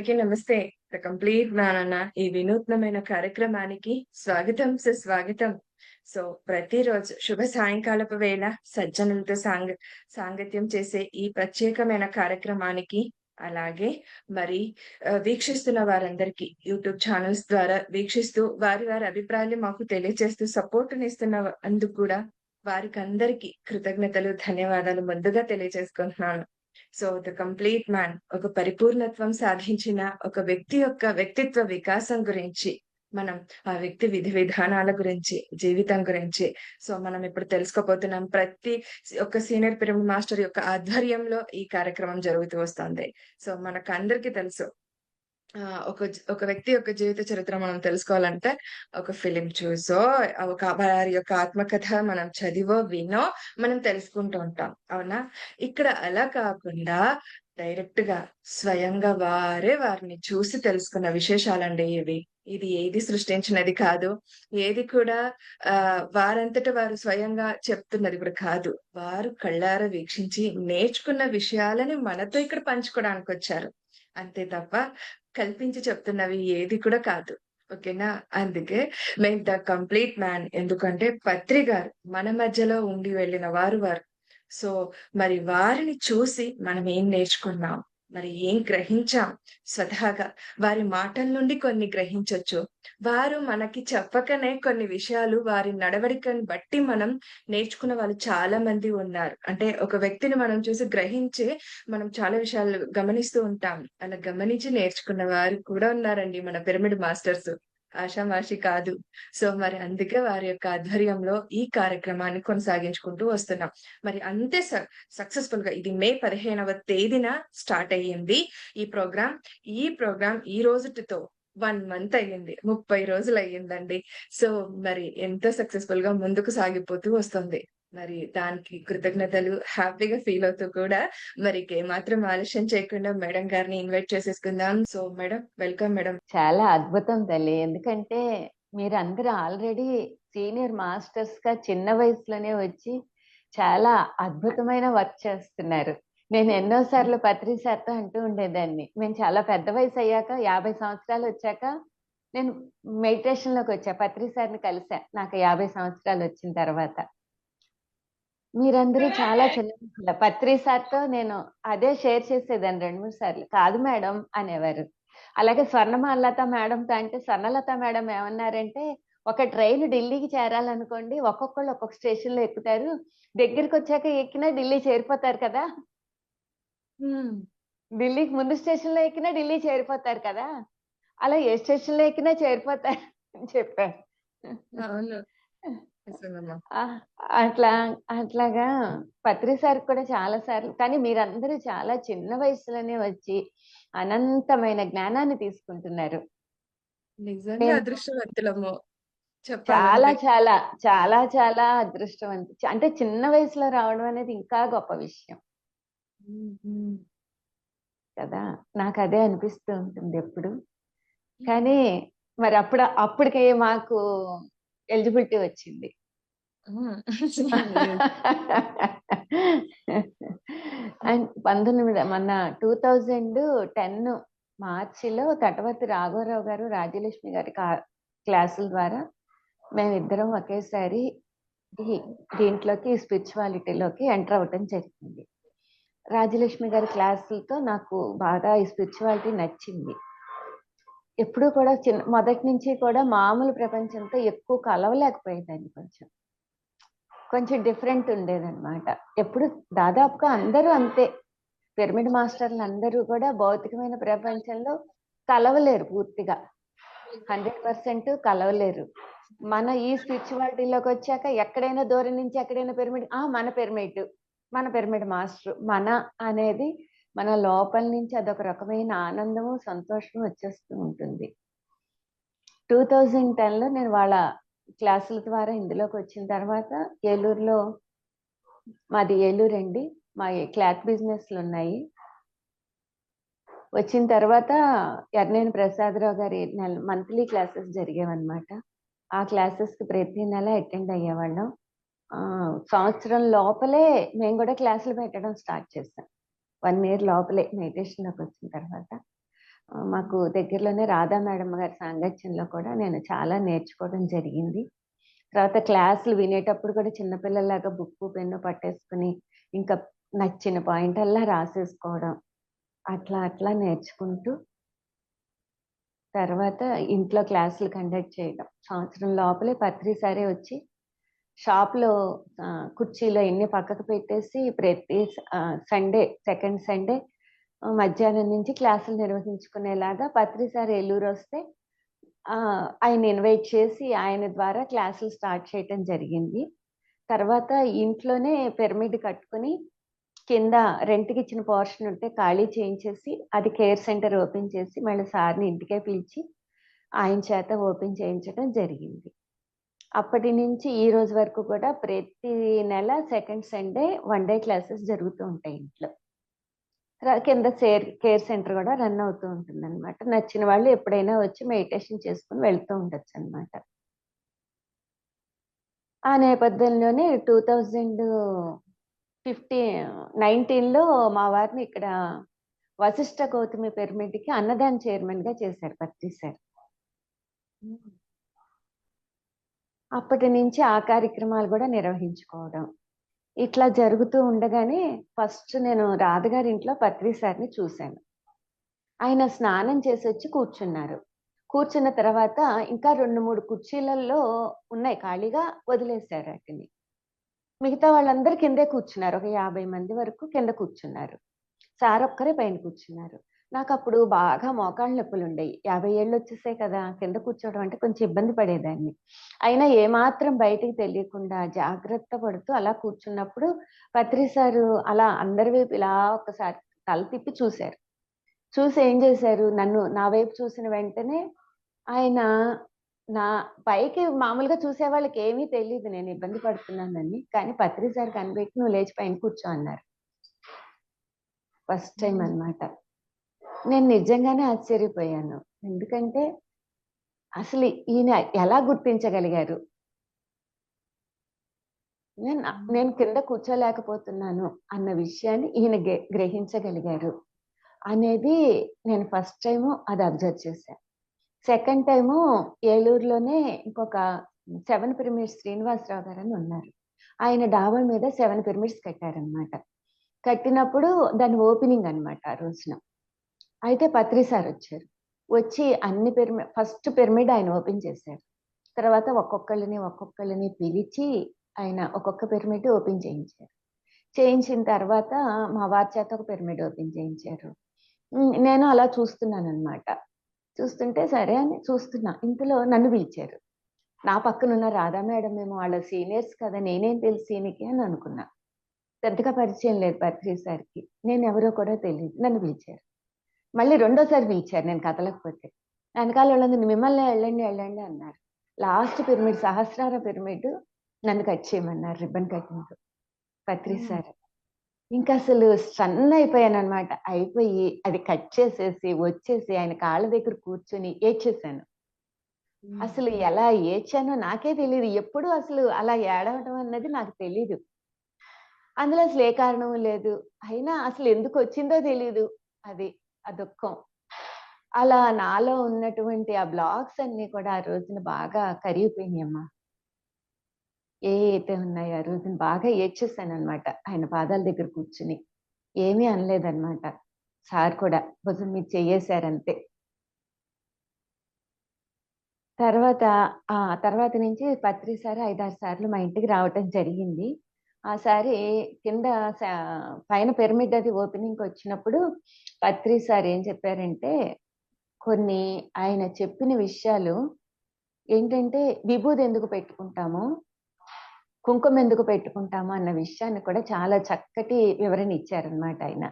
అందరికీ నమస్తే. The complete man అన్న ఈ వినూత్నమైన కార్యక్రమానికి స్వాగతం సుస్వాగతం. ప్రతిరోజు శుభ సాయంకాలపు వేళ సజ్జనులతో సాంగత్యం చేసే ఈ ప్రత్యేకమైన కార్యక్రమానికి అలాగే మరి వీక్షిస్తున్న వారందరికీ యూట్యూబ్ ఛానల్స్ ద్వారా వీక్షిస్తూ వారి అభిప్రాయాలు మాకు తెలియజేస్తూ సపోర్ట్‌నిస్తున్న అందుకు కూడా వారికందరికీ కృతజ్ఞతలు, ధన్యవాదాలు ముందుగా తెలియజేసుకుంటున్నాను. ద కంప్లీట్ మ్యాన్ ఒక పరిపూర్ణత్వం సాధించిన ఒక వ్యక్తి యొక్క వ్యక్తిత్వ వికాసం గురించి మనం ఆ వ్యక్తి విధి విధానాల గురించి, జీవితం గురించి మనం ఇప్పుడు తెలుసుకోబోతున్నాం. ప్రతి ఒక్క సీనియర్ పిరమిడ్ మాస్టర్ యొక్క ఆధ్వర్యంలో ఈ కార్యక్రమం జరుగుతూ వస్తుంది. మనకందరికీ తెలుసు. ఒక వ్యక్తి యొక్క జీవిత చరిత్ర మనం తెలుసుకోవాలంటే ఒక ఫిలిం చూసో, వారి యొక్క ఆత్మకథ మనం చదివో, వినో మనం తెలుసుకుంటూ ఉంటాం. అవునా? ఇక్కడ అలా కాకుండా డైరెక్ట్‌గా స్వయంగా వారిని చూసి తెలుసుకున్న విశేషాలండి ఇవి. ఇది ఏది సృష్టించినది కాదు. ఏది కూడా వారంతట వారు స్వయంగా చెప్తున్నది కూడా కాదు. వారు కళ్ళారా వీక్షించి నేర్చుకున్న విషయాలని మనతో ఇక్కడ పంచుకోవడానికొచ్చారు. అంతే తప్ప కల్పించి చెప్తున్నవి ఏది కూడా కాదు. ఓకేనా? అందుకే మేము ద కంప్లీట్ మ్యాన్. ఎందుకంటే పత్రి గారు మన మధ్యలో ఉండి వెళ్ళిన వారు. సో మరి వారిని చూసి మనం ఏం నేర్చుకున్నాం? మరి ఏం గ్రహించాం? స్వతహాగా వారి మాటల నుండి కొన్ని గ్రహించొచ్చు. వారు మనకి చెప్పకనే కొన్ని విషయాలు వారి నడవడికను బట్టి మనం నేర్చుకున్న వాళ్ళు చాలా మంది ఉన్నారు. అంటే ఒక వ్యక్తిని మనం చూసి గ్రహించి మనం చాలా విషయాలు గమనిస్తూ ఉంటాం. అలా గమనించి నేర్చుకున్న వారు కూడా ఉన్నారండి మన పిరమిడ్ మాస్టర్స్. ఆషామాషి కాదు. మరి అందుకే వారి యొక్క ఆధ్వర్యంలో ఈ కార్యక్రమాన్ని కొనసాగించుకుంటూ వస్తున్నాం. మరి అంతే సక్సెస్‌ఫుల్‌గా ఇది మే 15వ తేదీన స్టార్ట్ అయ్యింది ఈ ప్రోగ్రామ్. ఈ రోజుటితో 1 మంత్ అయ్యింది. 30 రోజులయ్యిందండి. మరి ఎంతో సక్సెస్‌ఫుల్‌గా ముందుకు సాగిపోతూ వస్తుంది. మరి దానికి కృతజ్ఞతలు, హ్యాపీగా ఫీల్ అవుతూ కూడా మరి ఏమాత్రం ఆలస్యం చేయకుండా మేడం గారిని ఇన్వైట్ చేసేసుకుందాం. Madam, welcome madam. చాలా అద్భుతం తల్లి. ఎందుకంటే మీరందరూ ఆల్రెడీ సీనియర్ మాస్టర్స్‌గా చిన్న వయసులోనే వచ్చి చాలా అద్భుతమైన వర్క్ చేస్తున్నారు. నేను ఎన్నో సార్లు పత్రి సార్‌తో అంటూ ఉండేదాన్ని. మేము చాలా పెద్ద వయసు అయ్యాక 50 సంవత్సరాలు వచ్చాక నేను మెడిటేషన్‌లోకి వచ్చా. పత్రి సార్‌ని కలిసా. నాకు 50 సంవత్సరాలు వచ్చిన తర్వాత. మీరందరూ చాలా చిన్న పత్రి సార్‌తో నేను అదే షేర్ చేసేదాన్ని 2, 3 సార్లు. కాదు మేడం అనేవారు. అలాగే స్వర్ణమాలత మేడంతో అంటే స్వర్ణలత మేడం ఏమన్నారంటే, ఒక ట్రైన్ ఢిల్లీకి చేరాలనుకోండి, ఒక్కొక్కళ్ళు ఒక్కొక్క స్టేషన్‌లో ఎక్కుతారు. దగ్గరికొచ్చాక ఎక్కినా ఢిల్లీ చేరిపోతారు కదా! ఢిల్లీకి ముందు స్టేషన్‌లో ఎక్కినా ఢిల్లీ చేరిపోతారు కదా! అలా ఏ స్టేషన్‌లో ఎక్కినా చేరిపోతారు అని చెప్పారు. అవును. అట్లాగా పత్రి సార్ కూడా చాలా సార్లు. కానీ మీరందరూ చాలా చిన్న వయసులోనే వచ్చి అనంతమైన జ్ఞానాన్ని తీసుకుంటున్నారు. నిజంగా అదృష్టవంతులము చాలా చెప్పాలంటే. చాలా చాలా చాలా అదృష్టవంతు. అంటే చిన్న వయసులో రావడం అనేది ఇంకా గొప్ప విషయం కదా! నాకదే అనిపిస్తూ ఉంటుంది ఎప్పుడు. కానీ మరి అప్పటికే మాకు ఎలిజిబిలిటీ వచ్చింది. అండ్ 2010 మార్చిలో తటవర్తి రాఘవరావు గారు, రాజ్యలక్ష్మి గారి క్లాసుల ద్వారా మేమిద్దరం ఒకేసారి దీంట్లోకి స్పిరిచువాలిటీలోకి ఎంటర్ అవ్వటం జరిగింది. రాజ్యలక్ష్మి గారి క్లాసులతో నాకు బాగా ఈ స్పిరిచువాలిటీ నచ్చింది. ఎప్పుడూ కూడా మొదటి నుంచి కూడా మామూలు ప్రపంచంతో ఎక్కువ కలవలేకపోయేదాన్ని. కొంచెం డిఫరెంట్ ఉండేదన్నమాట. ఎప్పుడు దాదాపుగా అందరూ అంతే. పిరమిడ్ మాస్టర్లు అందరూ కూడా భౌతికమైన ప్రపంచంలో కలవలేరు పూర్తిగా. 100% కలవలేరు. మన ఈ స్పిరిచువాలిటీలోకి వచ్చాక ఎక్కడైనా దూరం నుంచి ఎక్కడైనా పిరమిడ్ మన పిరమిడ్ మాస్టర్ మన అనేది మన లోపల నుంచి అదొక రకమైన ఆనందము, సంతోషము వచ్చేస్తూ ఉంటుంది. 2010లో నేను వాళ్ళ క్లాసుల ద్వారా ఇందులోకి వచ్చిన తర్వాత ఏలూరులో, మాది ఏలూరండి, మా క్లాత్ బిజినెస్లు ఉన్నాయి. వచ్చిన తర్వాత ఎర్నేని ప్రసాదరావు గారి మంత్లీ క్లాసెస్ జరిగేవన్నమాట. ఆ క్లాసెస్కి ప్రతి నెల అటెండ్ అయ్యేవాళ్ళం. సంవత్సరం లోపలే మేము కూడా క్లాసులు పెట్టడం స్టార్ట్ చేసాం. 1 year లోపలే మెడిటేషన్లోకి వచ్చిన తర్వాత. మాకు దగ్గరలోనే రాధా మేడం గారి సాంగత్యంలో కూడా నేను చాలా నేర్చుకోవడం జరిగింది. తర్వాత క్లాసులు వినేటప్పుడు కూడా చిన్నపిల్లలాగా బుక్కు, పెన్ను పట్టేసుకుని ఇంకా నచ్చిన పాయింటల్లా రాసేసుకోవడం. అట్లా అట్లా నేర్చుకుంటూ తర్వాత ఇంట్లో క్లాసులు కండక్ట్ చేయడం. సంవత్సరం లోపలే పత్రి సారే వచ్చి షాప్‌లో కుర్చీలో ఇన్ని పక్కకు పెట్టేసి ప్రతి సండే, సెకండ్ సండే మధ్యాహ్నం నుంచి క్లాసులు నిర్వహించుకునేలాగా పత్రి సార్ ఏలూరొస్తే ఆయన ఇన్వైట్ చేసి ఆయన ద్వారా క్లాసులు స్టార్ట్ చేయటం జరిగింది. తర్వాత ఇంట్లోనే పిరమిడ్ కట్టుకొని కింద రెంట్‌కి ఇచ్చిన పోర్షన్ ఉంటే ఖాళీ చేయించేసి అది కేర్ సెంటర్ ఓపెన్ చేసి మళ్ళీ సార్‌ని ఇంటికే పిలిచి ఆయన చేత ఓపెన్ చేయించడం జరిగింది. అప్పటి నుంచి ఈ రోజు వరకు కూడా ప్రతి నెల second Sunday one day classes జరుగుతూ ఉంటాయి ఇంట్లో. కింద కేర్ సెంటర్ కూడా రన్ అవుతూ ఉంటుందన్నమాట. నచ్చిన వాళ్ళు ఎప్పుడైనా వచ్చి మెడిటేషన్ చేసుకొని వెళ్తూ ఉండొచ్చన్నమాట. ఆ నేపథ్యంలోనే 2019లో మా వారిని ఇక్కడ వశిష్ఠ గౌతమి పిరమిడ్‌కి అన్నదాన చైర్మన్‌గా చేశారు పత్రి సార్. అప్పటి నుంచి ఆ కార్యక్రమాలు కూడా నిర్వహించుకోవడం. ఇట్లా జరుగుతూ ఉండగానే ఫస్ట్ నేను రాధగారి ఇంట్లో పత్రి సార్‌ని చూశాను. ఆయన స్నానం చేసొచ్చి కూర్చున్నారు. కూర్చున్న తర్వాత ఇంకా 2, 3 కుర్చీలలో ఉన్నాయి ఖాళీగా వదిలేశారు ఆటిని. మిగతా వాళ్ళందరూ కిందే కూర్చున్నారు. ఒక 50 మంది వరకు కింద కూర్చున్నారు. సార్ ఒక్కరే పైన కూర్చున్నారు. నాకప్పుడు బాగా మోకాళ్ళ నొప్పులుండేయి. 50 ఏళ్ళొచ్చేసాయి కదా! కింద కూర్చోవడం అంటే కొంచెం ఇబ్బంది పడేదాన్ని. అయినా ఏమాత్రం బయటికి తెలియకుండా జాగ్రత్త పడుతూ అలా కూర్చున్నప్పుడు పత్రి సారు అలా అందరి వైపు ఇలా ఒక్కసారి తల తిప్పి చూశారు. చూసి ఏం చేశారు, నా వైపు చూసిన వెంటనే ఆయన నా పైకి మామూలుగా చూసేవాళ్ళకి ఏమీ తెలీదు నేను ఇబ్బంది పడుతున్నానని. కానీ పత్రి సార్ కనిపెట్టి "నువ్వు లేచి పైన కూర్చో" అన్నారు. ఫస్ట్ టైమ్ అన్నమాట. నేను నిజంగానే ఆశ్చర్యపోయాను. ఎందుకంటే అసలు ఈయన ఎలా గుర్తించగలిగారు? నేను కింద కూర్చోలేకపోతున్నాను అన్న విషయాన్ని ఈయన గ్రహించగలిగారు అనేది నేను ఫస్ట్ టైము అది అబ్జర్వ్ చేశాను. సెకండ్ టైము ఏలూరులోనే ఇంకొక 7 పిరమిడ్స్ శ్రీనివాసరావు గారని ఉన్నారు. ఆయన డాబా మీద 7 పిరమిడ్స్ కట్టారన్నమాట. కట్టినప్పుడు దాని ఓపెనింగ్ అన్నమాట ఆ రోజున. అయితే పత్రి సార్ వచ్చారు. వచ్చి అన్ని ఫస్ట్ పిరమిడ్ ఆయన ఓపెన్ చేశారు. తర్వాత ఒక్కొక్కళ్ళని పిలిచి ఆయన ఒక్కొక్క పిరమిడ్ ఓపెన్ చేయించారు. చేయించిన తర్వాత మా వారి చేత ఒక పిరమిడ్ ఓపెన్ చేయించారు. నేను అలా చూస్తున్నానన్నమాట. చూస్తుంటే సరే అని చూస్తున్నా. ఇంతలో నన్ను పిలిచారు. నా పక్కనున్న రాధా మేడం ఏమో వాళ్ళ సీనియర్స్ కదా! నేనేం తెలుసు ఈయనకి అని అనుకున్నా. పెద్దగా పరిచయం లేదు పత్రి సార్‌కి. నేనెవరో కూడా తెలీదు. నన్ను పిలిచారు. మళ్ళీ రెండోసారి పిలిచారు నేను కదలకపోతే. వెనకాల వాళ్ళందరూ మిమ్మల్నే ఎళ్ళండి అన్నారు. లాస్ట్ పిరమిడ్ సహస్రార పిరమిడ్ నన్ను కట్ చేయమన్నారు రిబ్బన్ కటింగ్‌తో పత్రి సార్. ఇంకసలు స్టన్ అయిపోయానన్నమాట. అయిపోయి అది కట్ చేసేసి వచ్చేసి ఆయన కాళ్ళ దగ్గర కూర్చొని ఏడ్చేశాను. అసలు ఎలా ఏడ్చానో నాకే తెలీదు. ఎప్పుడు అసలు అలా ఏడవడం అన్నది నాకు తెలీదు. అందులో అసలు ఏ కారణం లేదు. అయినా అసలు ఎందుకొచ్చిందో తెలీదు అది. ఆ దుఃఖం. అలా నాలో ఉన్నటువంటి ఆ బ్లాక్స్ అన్నీ కూడా ఆ రోజున బాగా కరిగిపోయినాయమ్మా. ఏయైతే ఉన్నాయో ఆ రోజున బాగా ఏడ్చేసానన్నమాట. ఆయన పాదాల దగ్గర కూర్చుని. ఏమీ అనలేదన్నమాట. సార్ కూడా భుజం మీద చెయ్యేశారంతే. తర్వాత నుంచి పత్రి సార్ 5, 6 సార్లు మా ఇంటికి రావటం జరిగింది. ఆ సారి కింద పైన పిరమిడ్ అది ఓపెనింగ్‌కి వచ్చినప్పుడు పత్రి సార్ ఏం చెప్పారంటే, కొన్ని ఆయన చెప్పిన విషయాలు ఏంటంటే, విభూది ఎందుకు పెట్టుకుంటాము? కుంకుమ ఎందుకు పెట్టుకుంటాము? అన్న విషయాన్ని కూడా చాలా చక్కటి వివరణ ఇచ్చారన్నమాట ఆయన.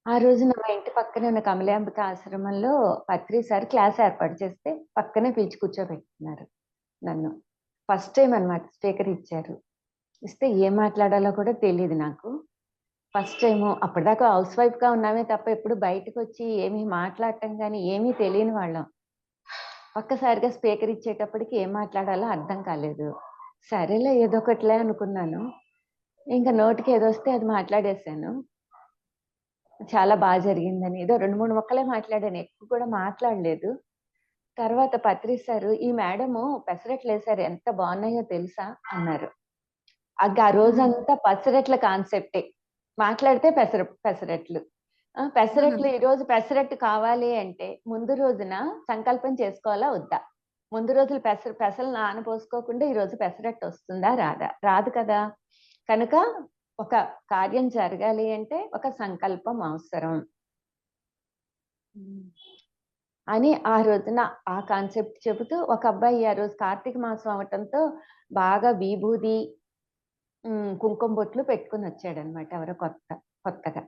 ఆ రోజున మా ఇంటి పక్కనే ఉన్న కమలాంబిక ఆశ్రమంలో పత్రి సార్ క్లాస్ ఏర్పాటు చేస్తే పక్కనే పిలిచి కూర్చోబెట్టుకున్నారు నన్ను. ఫస్ట్ టైమ్ అన్నమాట స్పీకర్ ఇచ్చారు. ఇస్తే ఏం మాట్లాడాలో కూడా తెలీదు నాకు. ఫస్ట్ టైము అప్పటిదాకా హౌస్ వైఫ్‌గా ఉన్నామే తప్ప ఎప్పుడు బయటకొచ్చి ఏమీ మాట్లాడటం గాని ఏమీ తెలియని వాళ్ళం. ఒక్కసారిగా స్పీకర్ ఇచ్చేటప్పటికి ఏం మాట్లాడాలో అర్థం కాలేదు. సరేలే ఏదో ఒకటిలే అనుకున్నాను. ఇంక నోటికి ఏదొస్తే అది మాట్లాడేశాను. చాలా బాగా జరిగిందని. ఏదో 2, 3 ముక్కలే మాట్లాడాను. ఎక్కువ కూడా మాట్లాడలేదు. తర్వాత పత్రి సారు, "ఈ మేడము పెసరట్లేసారు ఎంత బాగున్నాయో తెలుసా?" అన్నారు. ఆ రోజంతా పెసరట్ల కాన్సెప్టే. మాట్లాడితే పెసరట్లు. పెసరట్లు ఈరోజు పెసరట్టు కావాలి అంటే ముందు రోజున సంకల్పం చేసుకోవాలా వద్దా? ముందు రోజులు పెసలు నానబోసుకోకుండా ఈరోజు పెసరట్టు వస్తుందా? రాదా? రాదు కదా! కనుక ఒక కార్యం జరగాలి అంటే ఒక సంకల్పం అవసరం అని ఆ రోజున ఆ కాన్సెప్ట్ చెబుతూ, ఒక అబ్బాయి ఆ రోజు కార్తీక మాసం అవటంతో బాగా విభూది, కుంకుమ బొట్లు పెట్టుకొని వచ్చాడనమాట. ఎవరో కొత్తగా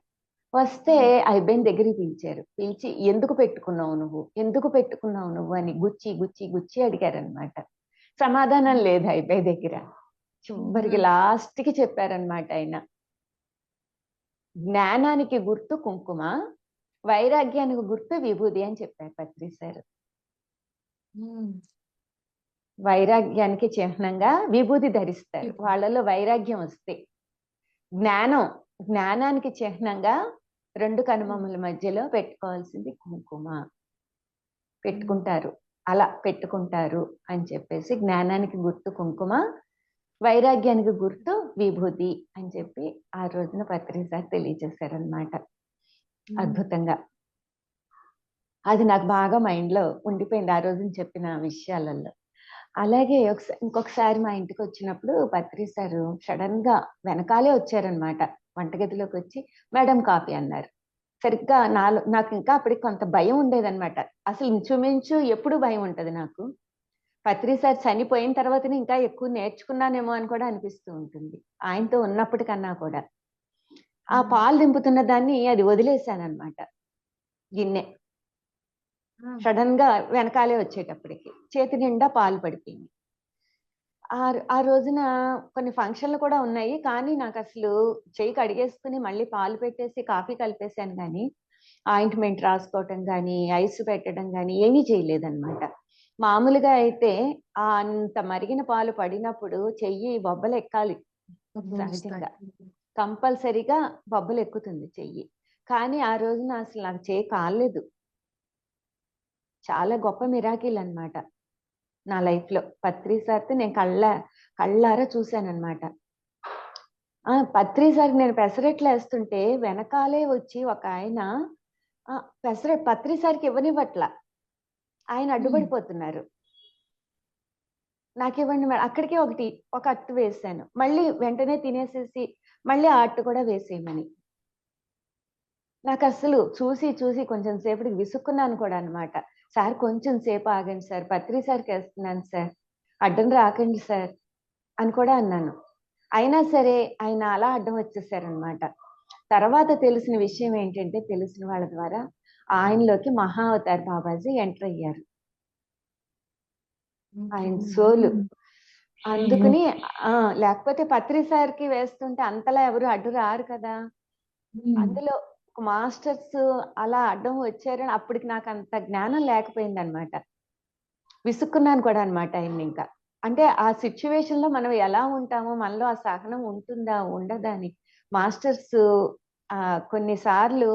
వస్తే ఆ అబ్బాయిని దగ్గరికి పిలిచారు. పిలిచి, "ఎందుకు పెట్టుకున్నావు నువ్వు? ఎందుకు పెట్టుకున్నావు నువ్వు?" అని గుచ్చి గుచ్చి గుచ్చి అడిగారనమాట. సమాధానం లేదు ఆ అబ్బాయి దగ్గర. చివరికి లాస్ట్ కి చెప్పారనమాట ఆయన, "జ్ఞానానికి గుర్తు కుంకుమ, వైరాగ్యానికి గుర్తు విభూది" అని చెప్పారు పత్రి సార్. వైరాగ్యానికి చిహ్నంగా విభూది ధరిస్తారు వాళ్ళలో వైరాగ్యం వస్తే. జ్ఞానానికి చిహ్నంగా 2 కనుమముల మధ్యలో పెట్టుకోవాల్సింది కుంకుమ. పెట్టుకుంటారు, అలా పెట్టుకుంటారు అని చెప్పేసి, జ్ఞానానికి గుర్తు కుంకుమ, వైరాగ్యానికి గుర్తు విభూతి అని చెప్పి ఆ రోజున పత్రి సార్ తెలియజేశారనమాట. అద్భుతంగా. అది నాకు బాగా మైండ్ లో ఉండిపోయింది ఆ రోజున చెప్పిన విషయాలలో. అలాగే ఇంకొకసారి మా ఇంటికి వచ్చినప్పుడు పత్రి సారు సడన్ గా వెనకాలే వచ్చారనమాట. వంటగదిలోకి వచ్చి, "మేడం కాఫీ" అన్నారు. సరిగ్గా నాకు ఇంకా అప్పటికి కొంత భయం ఉండేదన్నమాట. అసలు ఇంచుమించు ఎప్పుడు భయం ఉంటది నాకు. పత్రి సార్ చనిపోయిన తర్వాతనే ఇంకా ఎక్కువ నేర్చుకున్నానేమో అని కూడా అనిపిస్తూ ఉంటుంది, ఆయనతో ఉన్నప్పటికన్నా కూడా. ఆ పాలు దింపుతున్న దాన్ని అది వదిలేశానన్నమాట, గిన్నె. సడన్ గా వెనకాలే వచ్చేటప్పటికి చేతి నిండా పాలు పడిపోయింది. ఆ రోజున కొన్ని ఫంక్షన్లు కూడా ఉన్నాయి, కానీ నాకు అసలు చెయ్యి కడిగేసుకుని మళ్ళీ పాలు పెట్టేసి కాఫీ కలిపేశాను కానీ ఆయింట్మెంట్ రాసుకోవటం కానీ ఐస్ పెట్టడం కానీ ఏమీ చేయలేదన్నమాట. మామూలుగా అయితే అంత మరిగిన పాలు పడినప్పుడు చెయ్యి బొబ్బలు ఎక్కాలి సహజంగా, కంపల్సరీగా బొబ్బలు ఎక్కుతుంది చెయ్యి. కానీ ఆ రోజున అసలు నాకు చెయ్యి కాలేదు. చాలా గొప్ప మిరాకిల్ అన్నమాట నా లైఫ్ లో. పత్రి సార్తో నేను కళ్ళారా చూశానన్నమాట. పత్రి సార్కి నేను పెసరట్లు వేస్తుంటే వెనకాలే వచ్చి ఒక ఆయన పత్రి సార్కి ఇవ్వనివ్వట్ల, ఆయన అడ్డుపడిపోతున్నారు. నాకివ్వండి మేడం, అక్కడికే ఒక అట్టు వేసాను, మళ్ళీ వెంటనే తినేసేసి మళ్ళీ ఆ అట్టు కూడా వేసేయమని. నాకు అసలు చూసి చూసి కొంచెం సేపటికి విసుక్కున్నాను కూడా అనమాట. "సార్ కొంచెం సేపు ఆగండి సార్, పత్రి సార్కి వేస్తున్నాను సార్, అడ్డం రాకండి సార్" అని కూడా అన్నాను. అయినా సరే ఆయన అలా అడ్డం వచ్చేసారనమాట. తర్వాత తెలిసిన విషయం ఏంటంటే, తెలిసిన వాళ్ళ ద్వారా ఆయనలోకి మహా అవతార్ బాబాజీ ఎంటర్ అయ్యారు, ఆయన సోలు. అందుకని లేకపోతే పత్రి సార్కి వేస్తుంటే అంతలా ఎవరు అడ్డు రారు కదా. అందులో మాస్టర్స్ అలా అడ్డం వచ్చారని అప్పటికి నాకు అంత జ్ఞానం లేకపోయింది అనమాట. విసుక్కున్నాను కూడా అనమాట ఆయన. ఇంకా అంటే ఆ సిచ్యువేషన్ లో మనం ఎలా ఉంటామో, మనలో ఆ సహనం ఉంటుందా ఉండదా అని మాస్టర్స్ కొన్నిసార్లు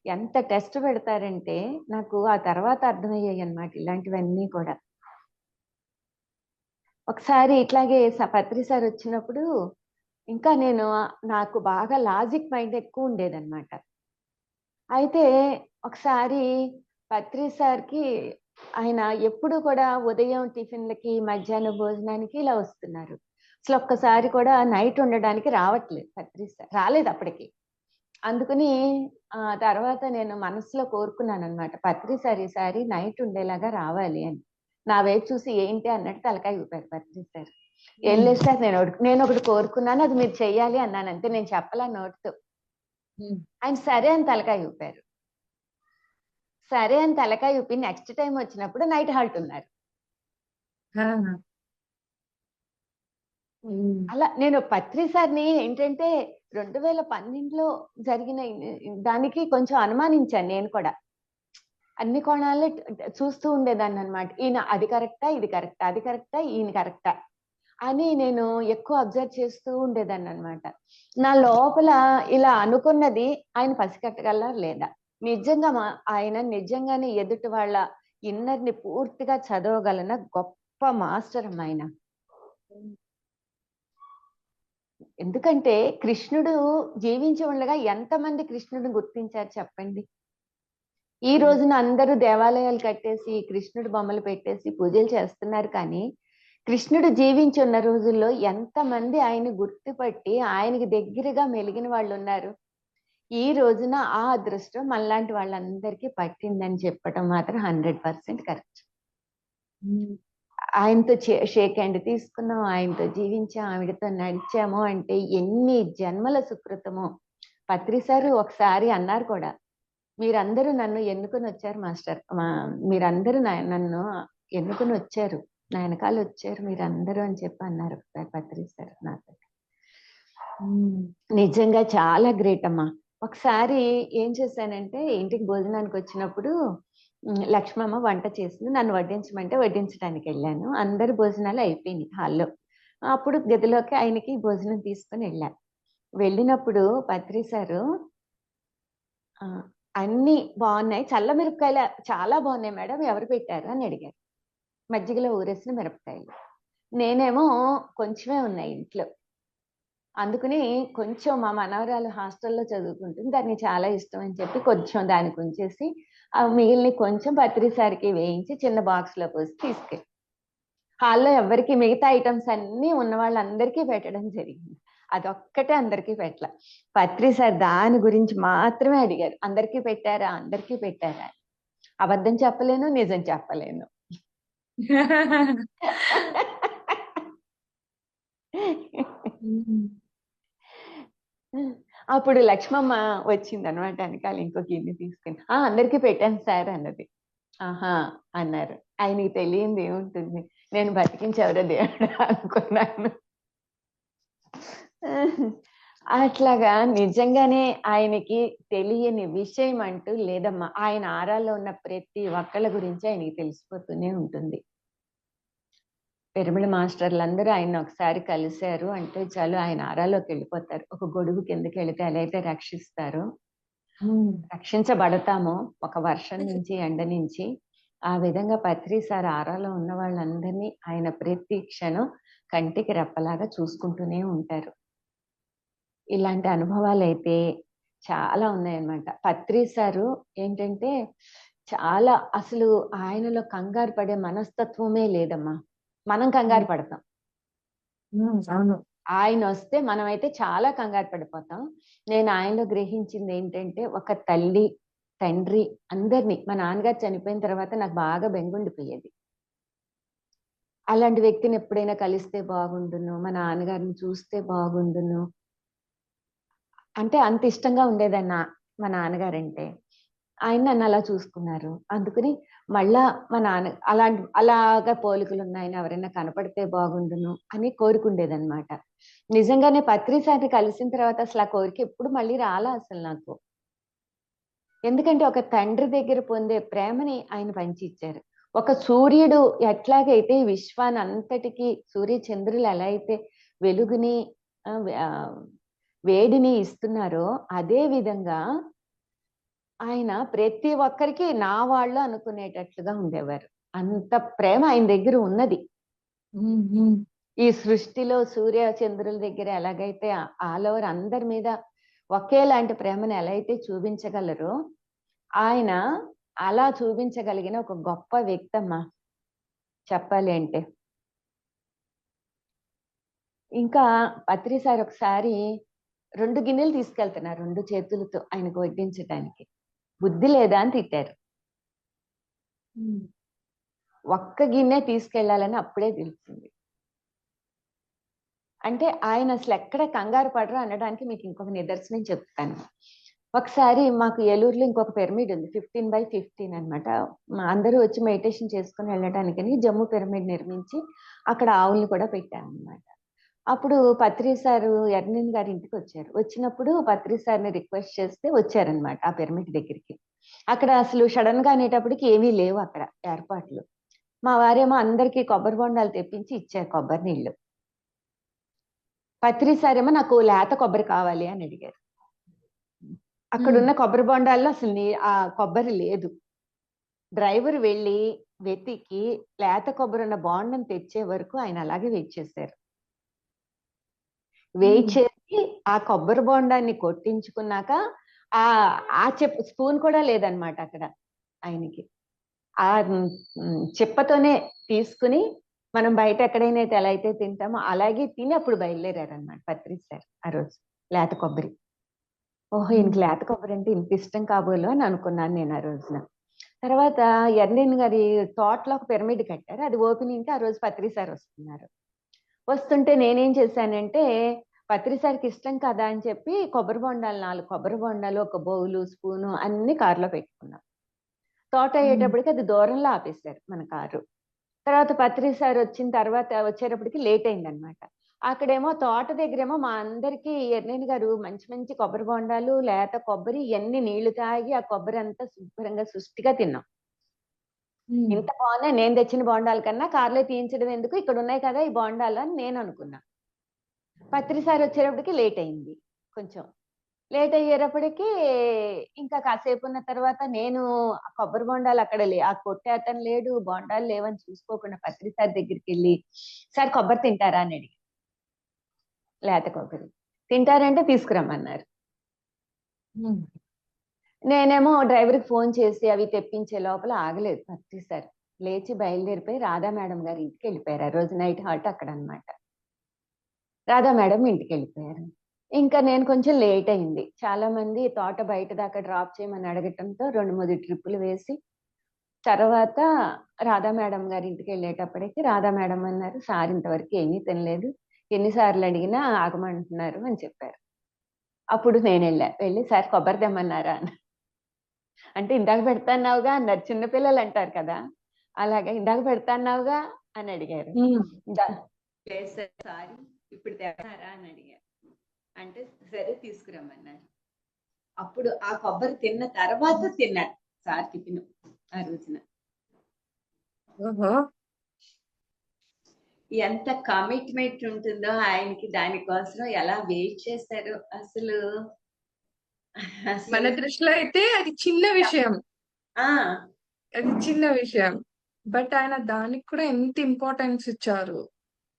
ఎంత టెస్ట్ పెడతారంటే నాకు ఆ తర్వాత అర్థమయ్యాయి అన్నమాట ఇలాంటివన్నీ కూడా. ఒకసారి ఇట్లాగే పత్రి సార్ వచ్చినప్పుడు ఇంకా నాకు బాగా లాజిక్ మైండ్ ఎక్కువ ఉండేదన్నమాట. అయితే ఒకసారి పత్రి సార్కి ఆయన ఎప్పుడు కూడా ఉదయం టిఫిన్లకి మధ్యాహ్న భోజనానికి ఇలా వస్తున్నారు. అసలు ఒక్కసారి కూడా నైట్ ఉండడానికి రావట్లేదు పత్రి సార్, రాలేదు అప్పటికి. అందుకని తర్వాత నేను మనసులో కోరుకున్నాను అనమాట, పత్రి సార్ ఈసారి నైట్ ఉండేలాగా రావాలి అని. నా వైపు చూసి ఏంటి అన్నట్టు తలకాయ ఊపారు పత్రి సార్. ఏం లేదు సార్, నేను ఒకటి కోరుకున్నాను, అది మీరు చెయ్యాలి అన్నాను అంతే, నేను చెప్పలా నోటితో. ఆయన సరే అని తలకాయ ఊపారు. సరే అని తలకాయ ఊపి నెక్స్ట్ టైం వచ్చినప్పుడు నైట్ హాల్ట్ ఉన్నారు. అలా నేను పత్రి సార్ని ఏంటంటే 2012లో జరిగిన దానికి కొంచెం అనుమానించాను నేను కూడా. అన్ని కోణాల్లో చూస్తూ ఉండేదాన్ని అనమాట. ఈయన అది కరెక్టా, ఇది కరెక్టా, అది కరెక్టా, ఈయన కరెక్టా అని నేను ఎక్కువ అబ్జర్వ్ చేస్తూ ఉండేదాన్ని అనమాట. నా లోపల ఇలా అనుకున్నది ఆయన పసిగట్టగలరా లేదా? నిజంగా ఆయన నిజంగానే ఎదుటి వాళ్ళ ఇన్నర్‌ని పూర్తిగా చదవగలన గొప్ప మాస్టర్ అమ్మ ఆయన. ఎందుకంటే కృష్ణుడు జీవించి ఉండగా ఎంతమంది కృష్ణుడిని గుర్తించారు చెప్పండి? ఈ రోజున అందరూ దేవాలయాలు కట్టేసి కృష్ణుడి బొమ్మలు పెట్టేసి పూజలు చేస్తున్నారు కానీ కృష్ణుడు జీవించి ఉన్న రోజుల్లో ఎంతమంది ఆయన్ని గుర్తుపట్టి ఆయనకి దగ్గరగా మెలిగిన వాళ్ళు ఉన్నారు. ఈ రోజున ఆ అదృష్టం మనలాంటి వాళ్ళందరికీ పట్టిందని చెప్పడం మాత్రం 100% కరెక్ట్. ఆయనతో షేక్ హ్యాండ్ తీసుకున్నాం, ఆయనతో జీవించాం, ఆవిడతో నడిచాము అంటే ఎన్ని జన్మల సుకృతమో. పత్రి సారు ఒకసారి అన్నారు కూడా, మీరందరూ నన్ను ఎన్నుకొని వచ్చారు మాస్టర్, మీరందరూ నన్ను ఎన్నుకొని వచ్చారు, నా వెనకాల వచ్చారు మీరందరూ అని చెప్పి అన్నారు పత్రి సార్ నాతో. నిజంగా చాలా గ్రేట్ అమ్మా. ఒకసారి ఏం చేశానంటే ఇంటికి భోజనానికి వచ్చినప్పుడు లక్ష్మమ్మ వంట చేసింది, నన్ను వడ్డించమంటే వడ్డించడానికి వెళ్ళాను. అందరు భోజనాలు అయిపోయినాయి హాల్లో. అప్పుడు గదిలోకి ఆయనకి భోజనం తీసుకొని వెళ్ళాను. వెళ్ళినప్పుడు పత్రి సారు అన్ని బాగున్నాయి, చల్ల మిరపకాయలు చాలా బాగున్నాయి మేడం, ఎవరు పెట్టారు అని అడిగారు. మజ్జిగలో ఊరేసిన మిరపకాయలు. నేనేమో కొంచెమే ఉన్నాయి ఇంట్లో, అందుకని కొంచెం మా మనవరాలు హాస్టల్లో చదువుకుంటుంది, దాన్ని చాలా ఇష్టం అని చెప్పి కొంచెం దానికి ఉంచేసి మిగిలిన కొంచెం పత్రిసారికి వేయించి చిన్న బాక్స్లో పోసి తీసుకెళ్ళి హాల్లో ఎవరికి మిగతా ఐటమ్స్ అన్నీ ఉన్న వాళ్ళందరికీ పెట్టడం జరిగింది. అదొక్కటే అందరికీ పెట్టల. పత్రిసారి దాని గురించి మాత్రమే అడిగారు, అందరికీ పెట్టారా అందరికీ పెట్టారా. అబద్ధం చెప్పలేను, నిజం చెప్పలేను. అప్పుడు లక్ష్మమ్మ వచ్చింది అనమాట వెనకాల ఇంకో గిన్నె తీసుకుని, అందరికీ పెట్టాను సార్ అన్నది. ఆహా అన్నారు. ఆయనకి తెలియంది ఏముంటుంది, నేను బతికించెవరో దేవుడు అనుకున్నాను. అట్లాగా నిజంగానే ఆయనకి తెలియని విషయం అంటూ లేదమ్మా. ఆయన ఆరాల్లో ఉన్న ప్రతి ఒక్కళ్ళ గురించి ఆయనకి తెలిసిపోతూనే ఉంటుంది. పెరుమిళ మాస్టర్లందరూ ఆయన ఒకసారి కలిశారు అంటే చాలు ఆయన ఆరాలోకి వెళ్ళిపోతారు. ఒక గొడుగు కిందకి వెళితే ఎలా అయితే రక్షిస్తారో, రక్షించబడతామో ఒక వర్షం నుంచి ఎండ నుంచి, ఆ విధంగా పత్రి సార్ ఆరాలో ఉన్న వాళ్ళందరినీ ఆయన ప్రతి క్షణం కంటికి రెప్పలాగా చూసుకుంటూనే ఉంటారు. ఇలాంటి అనుభవాలు అయితే చాలా ఉన్నాయన్నమాట. పత్రి సారు ఏంటంటే చాలా అసలు ఆయనలో కంగారు పడే మనస్తత్వమే లేదమ్మా. మనం కంగారు పడతాం. అవును. ఆయన వస్తే మనమైతే చాలా కంగారు పడిపోతాం. నేను ఆయనలో గ్రహించింది ఏంటంటే ఒక తల్లి తండ్రి అందరినీ, మా నాన్నగారు చనిపోయిన తర్వాత నాకు బాగా బెంగుండిపోయేది. అలాంటి వ్యక్తిని ఎప్పుడైనా కలిస్తే బాగుండును, మా నాన్నగారిని చూస్తే బాగుండును అంటే అంత ఇష్టంగా ఉండేదన్న మా నాన్నగారంటే. ఆయన నన్ను అలా చూసుకున్నారు. అందుకని మళ్ళా మా నాన్న అలాగా పోలికలు ఉన్నాయని ఎవరైనా కనపడితే బాగుండును అని కోరుకుండేదన్నమాట. నిజంగానే పత్రి సార్ని కలిసిన తర్వాత అసలు ఆ కోరిక ఎప్పుడు మళ్ళీ రాలా అసలు నాకు. ఎందుకంటే ఒక తండ్రి దగ్గర పొందే ప్రేమని ఆయన పంచి ఇచ్చారు. ఒక సూర్యుడు ఎట్లాగైతే విశ్వాన్ని అంతటికి సూర్య చంద్రులు ఎలా అయితే వెలుగుని వేడిని ఇస్తున్నారో అదే విధంగా ఆయన ప్రతి ఒక్కరికి నా వాళ్ళు అనుకునేటట్లుగా ఉండేవారు. అంత ప్రేమ ఆయన దగ్గర ఉన్నది. ఈ సృష్టిలో సూర్య చంద్రుల దగ్గర ఎలాగైతే ఆల్ ఓవర్ అందరి మీద ఒకేలాంటి ప్రేమను ఎలా అయితే చూపించగలరో ఆయన అలా చూపించగలిగిన ఒక గొప్ప వ్యక్తి అమ్మా చెప్పాలి అంటే. ఇంకా పత్రి సార్ ఒకసారి 2 గిన్నెలు తీసుకెళ్తున్నారు 2 చేతులతో ఆయనకు వడ్డించడానికి. బుద్ధి లేదా అని తిట్టారు. ఒక్క గిన్నె తీసుకెళ్లాలని అప్పుడే తెలిసింది. అంటే ఆయన అసలు ఎక్కడ కంగారు పడరు అనడానికి మీకు ఇంకొక నిదర్శనం చెప్తాను. ఒకసారి మాకు ఏలూరులో ఇంకొక పిరమిడ్ ఉంది 15/15 అనమాట. అందరూ వచ్చి మెడిటేషన్ చేసుకుని వెళ్ళడానికని జమ్ము పిరమిడ్ నిర్మించి అక్కడ ఆవుల్ని కూడా పెట్టామన్నమాట. అప్పుడు పత్రి సారు ఎర్నిన్ గారి ఇంటికి వచ్చారు. వచ్చినప్పుడు పత్రి సార్ని రిక్వెస్ట్ చేస్తే వచ్చారనమాట ఆ పిరమిడ్ దగ్గరికి. అక్కడ అసలు సడన్ గా అనేటప్పటికి ఏమీ లేవు అక్కడ ఏర్పాట్లు. మా వారేమో అందరికీ కొబ్బరి బొండాలు తెప్పించి ఇచ్చారు, కొబ్బరి నీళ్లు. పత్రి సారేమో నాకు లేత కొబ్బరి కావాలి అని అడిగారు. అక్కడున్న కొబ్బరి బొండాల్లో అసలు ఆ కొబ్బరి లేదు. డ్రైవర్ వెళ్ళి వెతికి లేత కొబ్బరి ఉన్న బోండం తెచ్చే వరకు ఆయన అలాగే వెయిట్ చేశారు. వెయిట్ చేసి ఆ కొబ్బరి బోండాన్ని కొట్టించుకున్నాక ఆ స్పూన్ కూడా లేదనమాట అక్కడ ఆయనకి. ఆ చెప్పతోనే తీసుకుని మనం బయట ఎక్కడైనా ఎలా అయితే తింటామో అలాగే తిని అప్పుడు బయలుదేరారనమాట పత్రి సార్ ఆ రోజు. లేత కొబ్బరి. ఓహో, ఈయనకి లేత కొబ్బరి అంటే ఇంత ఇష్టం కాబోలు అని అనుకున్నాను నేను ఆ రోజున. తర్వాత ఎర్లీన్ గారి తోటలో ఒక పిరమిడ్ కట్టారు. అది ఓపెనింగ్ కి ఆ రోజు పత్రి సార్ వస్తున్నారు. వస్తుంటే నేనేం చేశానంటే పత్రి సార్కి ఇష్టం కదా అని చెప్పి కొబ్బరి బొండాలు 4 కొబ్బరి బొండాలు, ఒక బౌలు, స్పూను అన్ని కారులో పెట్టుకున్నాం. తోట అయ్యేటప్పటికి అది దూరంలో ఆపేశారు మన కారు. తర్వాత పత్రి సార్ వచ్చిన తర్వాత వచ్చేటప్పటికి లేట్ అయిందనమాట. అక్కడేమో తోట దగ్గరేమో మా అందరికి ఎర్నేని గారు మంచి మంచి కొబ్బరి బొండాలు, లేత కొబ్బరి, ఇవన్నీ నీళ్లు తాగి ఆ కొబ్బరి అంతా శుభ్రంగా సుష్టిగా తిన్నాం. ఇంత బాగున్నాయి నేను తెచ్చిన బోండాల కన్నా కార్లో తీయించడం ఎందుకు, ఇక్కడ ఉన్నాయి కదా ఈ బోండాలు అని నేను అనుకున్నా. పత్రి సార్ వచ్చేటప్పటికి లేట్ అయింది. కొంచెం లేట్ అయ్యేటప్పటికి ఇంకా కాసేపు ఉన్న తర్వాత నేను కొబ్బరి బొండాలు అక్కడ ఆ కొట్టే అతను లేడు, బొండాలు లేవని చూసుకోకుండా పత్రి సార్ దగ్గరికి వెళ్ళి, సార్ కొబ్బరి తింటారా అని అడిగి, లేత కొబ్బరి తింటారంటే తీసుకురమ్మన్నారు. నేనేమో డ్రైవర్కి ఫోన్ చేసి అవి తెప్పించే లోపల ఆగలేదు పత్రి సార్. లేచి బయలుదేరిపోయి రాధా మేడం గారి ఇంటికి వెళ్ళిపోయారు. ఆ రోజు నైట్ హాల్ట్ అక్కడ అనమాట. రాధా మేడం ఇంటికి వెళ్ళిపోయారు. ఇంకా నేను కొంచెం లేట్ అయింది. చాలా మంది తోట బయట దాకా డ్రాప్ చేయమని అడగటంతో 2-3 ట్రిప్పులు వేసి తర్వాత రాధా మేడం గారి ఇంటికి వెళ్ళేటప్పటికి రాధా మేడం అన్నారు, సార్ ఇంతవరకు ఏమీ తినలేదు, ఎన్నిసార్లు అడిగినా ఆగమంటున్నారు అని చెప్పారు. అప్పుడు నేను వెళ్ళి సార్ కొబ్బరి తెమ్మన్నారా అని అంటే ఇందాక పెడతాన్నావుగా అన్నారు. చిన్నపిల్లలు అంటారు కదా, అలాగా ఇందాక పెడతాన్నావుగా అని అడిగారు. సారీ ఇప్పుడు తెస్తారా అని అడిగారు. అంటే సరే తీసుకురమ్మన్నారు. అప్పుడు ఆ కొబ్బరి తిన్న తర్వాత తిన్నారు సార్ టిఫిన్ ఆ రోజున. ఎంత కమిట్మెంట్ ఉంటుందో ఆయనకి, దానికోసం ఎలా వెయిట్ చేశారు అసలు. మన దృష్టిలో అయితే అది చిన్న విషయం. అది చిన్న విషయం, బట్ ఆయన దానికి కూడా ఎంత ఇంపార్టెన్స్ ఇచ్చారు.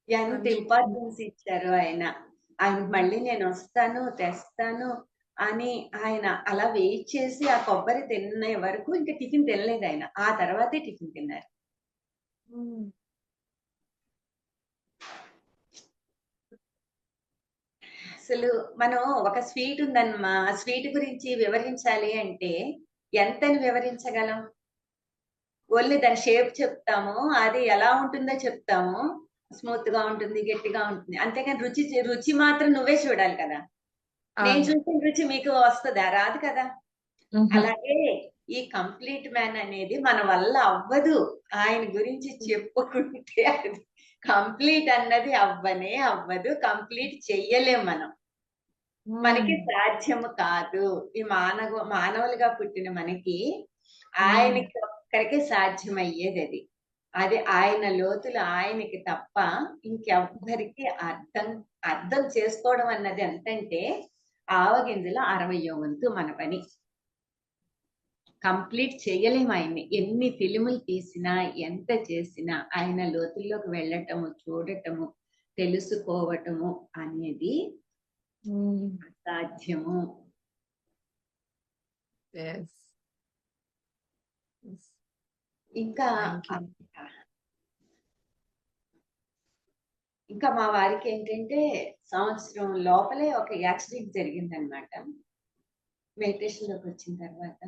ఎంత ఇంపార్టెన్స్ ఇచ్చారు ఆయన. మళ్ళీ నేను వస్తాను తెస్తాను అని ఆయన అలా వెయిట్ చేసి ఆ కొబ్బరి తినే వరకు ఇంకా టిఫిన్ తినలేదు ఆయన. ఆ తర్వాతే టిఫిన్ తిన్నారు. అసలు మనం ఒక స్వీట్ ఉందన్నమా, ఆ స్వీట్ గురించి వివరించాలి అంటే ఎంతని వివరించగలం? ఓన్లీ దాని షేప్ చెప్తాము, అది ఎలా ఉంటుందో చెప్తాము, స్మూత్ గా ఉంటుంది, గట్టిగా ఉంటుంది, అంతేగాని రుచి మాత్రం నువ్వే చూడాలి కదా. నేను చూసిన రుచి మీకు వస్తుందా? రాదు కదా. అలాగే ఈ కంప్లీట్ మ్యాన్ అనేది మన వల్ల అవ్వదు. ఆయన గురించి చెప్పుకుంటే అది కంప్లీట్ అన్నది అవ్వదు, కంప్లీట్ చెయ్యలేం మనం. మనకి సాధ్యము కాదు. ఈ మానవులుగా పుట్టిన మనకి ఆయనకి ఒక్కడికే సాధ్యమయ్యేది అది. అది ఆయన లోతులు ఆయనకి తప్ప ఇంకెవ్వరికి అర్థం చేసుకోవడం అన్నది ఎంతంటే ఆవగింజలో 60వ వంతు మన పని. కంప్లీట్ చేయలేము ఆయన్ని. ఎన్ని ఫిలిములు తీసినా, ఎంత చేసినా ఆయన లోతుల్లోకి వెళ్ళటము, చూడటము, తెలుసుకోవటము అనేది అసాధ్యము. ఇంకా మా వారికి ఏంటంటే సంవత్సరం లోపలే ఒక యాక్సిడెంట్ జరిగిందనమాట మెడిటేషన్ లోకి వచ్చిన తర్వాత.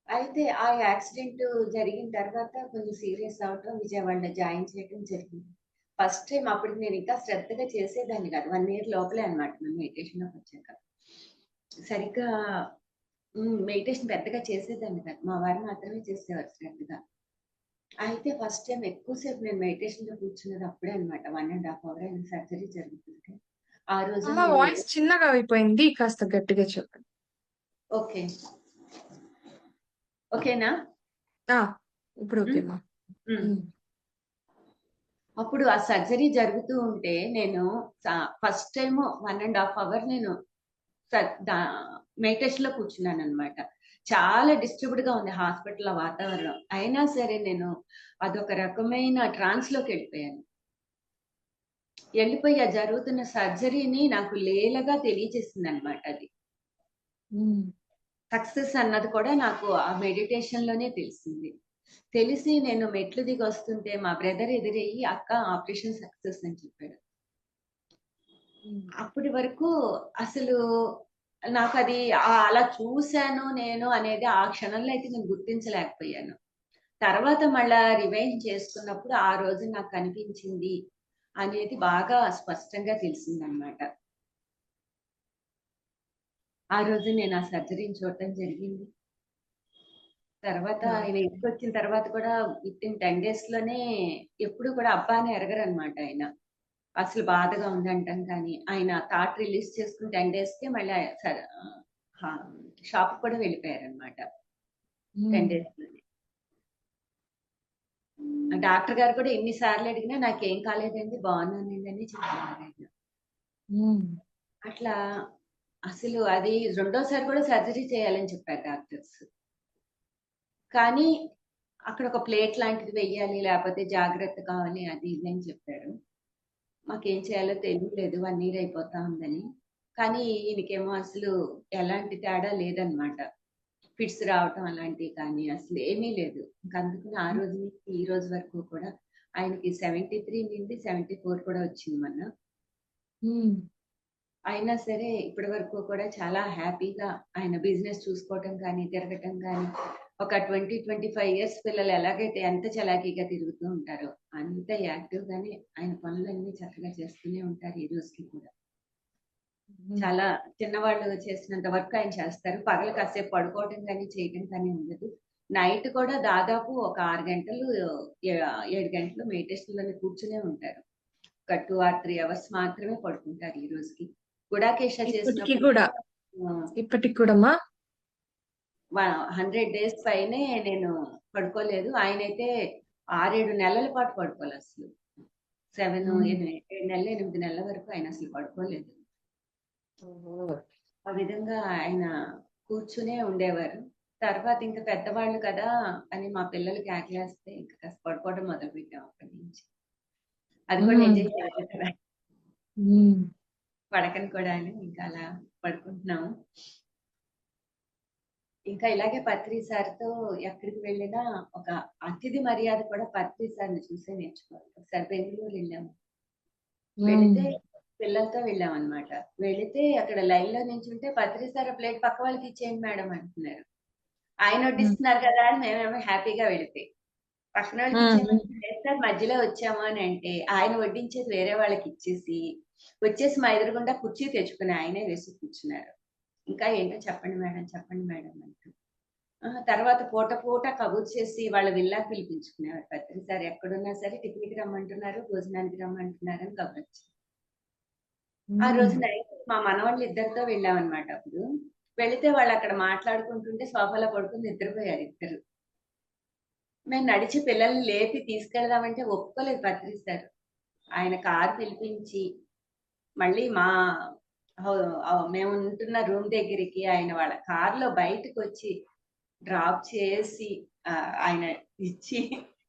అయితే ఆ యాక్సిడెంట్ జరిగిన తర్వాత కొంచెం సీరియస్ అవటం, విజయవాడలో జాయిన్ చేయడం జరిగింది. ఫస్ట్ టైం అప్పుడు నేను ఇంకా శ్రద్ధగా చేసేదాన్ని కాదు. 1 year లోపలే అనమాట నేను మెడిటేషన్ లోకి వచ్చాక. సరిగ్గా మెడిటేషన్ పెద్దగా చేసేదాన్ని కాదు. మా వారు మాత్రమే చేసేవారు శ్రద్ధగా. అయితే ఫస్ట్ టైం ఎక్కువసేపు నేను మెడిటేషన్ లో కూర్చున్నది అప్పుడే అనమాట. 1.5 hour అయిన సర్జరీ జరుగుతుంది. ఆ రోజు వాయిస్ చిన్నగా అయిపోయింది, కాస్త గట్టిగా చెప్పండి. ఓకే, ఓకేనా? ఇప్పుడు ఓకేమా. అప్పుడు ఆ సర్జరీ జరుగుతూ ఉంటే నేను ఫస్ట్ టైం 1.5 అవర్ నేను మెడిటేషన్ లో కూర్చున్నాను అనమాట. చాలా డిస్టర్బ్డ్ గా ఉంది హాస్పిటల్ వాతావరణం. అయినా సరే నేను అదొక రకమైన ట్రాన్స్ లోకి వెళ్ళిపోయాను. వెళ్ళిపోయి ఆ జరుగుతున్న సర్జరీని నాకు లీలగా తెలియజేసింది అనమాట. అది సక్సెస్ అన్నది కూడా నాకు ఆ మెడిటేషన్ లోనే తెలిసింది. తెలిసి నేను మెట్లు దిగి వస్తుంటే మా బ్రదర్ ఎదురయ్యి, అక్క ఆపరేషన్ సక్సెస్ అని చెప్పాడు. అప్పటి వరకు అసలు నాకు అది అలా చూశాను నేను అనేది ఆ క్షణంలో అయితే నేను గుర్తించలేకపోయాను. తర్వాత మళ్ళా రివైండ్ చేసుకున్నప్పుడు ఆ రోజు నాకు కనిపించింది అనేది బాగా స్పష్టంగా తెలిసిందనమాట. ఆ రోజు నేను ఆ సర్జరీని చూడటం జరిగింది. తర్వాత ఆయన ఇంటికి వచ్చిన తర్వాత కూడా వితిన్ 10 days లోనే ఎప్పుడు కూడా అబ్బా అని ఎరగరనమాట ఆయన. అసలు బాధగా ఉందంటాం కానీ ఆయన థాట్ రిలీజ్ చేసుకుని 10 days కే మళ్ళీ షాప్ కూడా వెళ్ళిపోయారనమాట 10 days లోనే. డాక్టర్ గారు కూడా ఎన్నిసార్లు అడిగినా నాకేం కాలేదండి, బాగున్నానండి అని చెప్పేవారు ఆయన. అట్లా అసలు అది రెండోసారి కూడా సర్జరీ చేయాలని చెప్పారు డాక్టర్స్. కానీ అక్కడ ఒక ప్లేట్ లాంటిది వెయ్యాలి, లేకపోతే జాగ్రత్త కావాలి, అది ఇది అని చెప్పారు. మాకేం చేయాలో తెలియలేదు, 1 year అయిపోతా ఉందని. కానీ ఈయనకేమో అసలు ఎలాంటి తేడా లేదనమాట. ఫిట్స్ రావటం అలాంటివి కానీ అసలు ఏమీ లేదు. అందుకని ఆ రోజు నుంచి ఈ రోజు వరకు కూడా ఆయనకి 73 నుండి 74 కూడా వచ్చింది మొన్న. అయినా సరే ఇప్పటి వరకు కూడా చాలా హ్యాపీగా ఆయన బిజినెస్ చూసుకోవటం కానీ, తిరగటం కానీ, ఒక 20-25 years పిల్లలు ఎలాగైతే ఎంత చలాకీగా తిరుగుతూ ఉంటారో అంత యాక్టివ్ గానే ఆయన పనులన్నీ చక్కగా చేస్తూనే ఉంటారు ఈ రోజుకి కూడా. చాలా చిన్నవాళ్ళు చేసినంత వర్క్ ఆయన చేస్తారు. పగలు కాసేపు పడుకోవటం కానీ చేయటం కానీ ఉండదు. నైట్ కూడా దాదాపు ఒక 6 గంటలు 7 గంటలు మెడిటేషన్ లోనే కూర్చునే ఉంటారు. ఒక 2 or 3 hours మాత్రమే పడుకుంటారు ఈ రోజుకి. గుడాకేశ చేసినప్పుడు ఇప్పటికి కూడా 100 days పైనే నేను పడుకోలేదు. ఆయనైతే 6-7 నెలల పాటు పడుకోలేదు అసలు. 7 నెలలు 8 నెలల వరకు ఆయన అసలు పడుకోలేదు. ఆ విధంగా ఆయన కూర్చునే ఉండేవారు. తర్వాత ఇంకా పెద్దవాళ్ళు కదా అని మా పిల్లలు కేకలేస్తే ఇంకా కాస్త పడుకోవడం మొదలు పెట్టాం అక్కడి నుంచి. అది కూడా ఎంజాయ్ చేయాలి కదా, పడకని కూడా అని ఇంకా అలా పడుకుంటున్నాము. ఇంకా ఇలాగే పత్రి సార్తో ఎక్కడికి వెళ్ళినా ఒక అతిథి మర్యాద కూడా పత్రి సార్ని చూసే నేర్చుకోవాలి. ఒకసారి బెంగళూరు వెళ్ళాము. వెళితే పిల్లలతో వెళ్ళాం అనమాట. వెళితే అక్కడ లైన్ లో నించుంటే పత్రి సార్ ప్లేట్ పక్క వాళ్ళకి ఇచ్చేయండి మేడం అంటున్నారు. ఆయన వడ్డిస్తున్నారు కదా అని మేమేమో హ్యాపీగా వెళితే పక్కన వాళ్ళకి ఇచ్చేయమంటే సార్ మధ్యలో వచ్చాము అని అంటే ఆయన వడ్డించేది వేరే వాళ్ళకి వచ్చేసి మా ఎదురుగుండా కుర్చీ తెచ్చుకుని ఆయనే వేసి కూర్చున్నారు. ఇంకా ఏంటో చెప్పండి మేడం అంటూ. తర్వాత పూట కబుర్ చేసి వాళ్ళ విల్లాకి పిలిపించుకునేవారు. పత్రి సార్ ఎక్కడున్నా సరే టిఫిన్కి రమ్మంటున్నారు, భోజనానికి రమ్మంటున్నారు అని కబుర్. ఆ రోజు నైట్ మా మనవాళ్ళు ఇద్దరితో వెళ్ళామన్నమాట. అప్పుడు వెళితే వాళ్ళు అక్కడ మాట్లాడుకుంటుంటే సోఫాలో పడుకుని నిద్రపోయారు ఇద్దరు. మేము నడిచి పిల్లల్ని లేపి తీసుకెళ్దామంటే ఒప్పుకోలేదు పత్రి సార్. ఆయన కారు పిలిపించి మళ్ళీ మేము ఉంటున్న రూమ్ దగ్గరికి ఆయన వాళ్ళ కారులో బయటకు వచ్చి డ్రాప్ చేసి ఆయన ఇచ్చి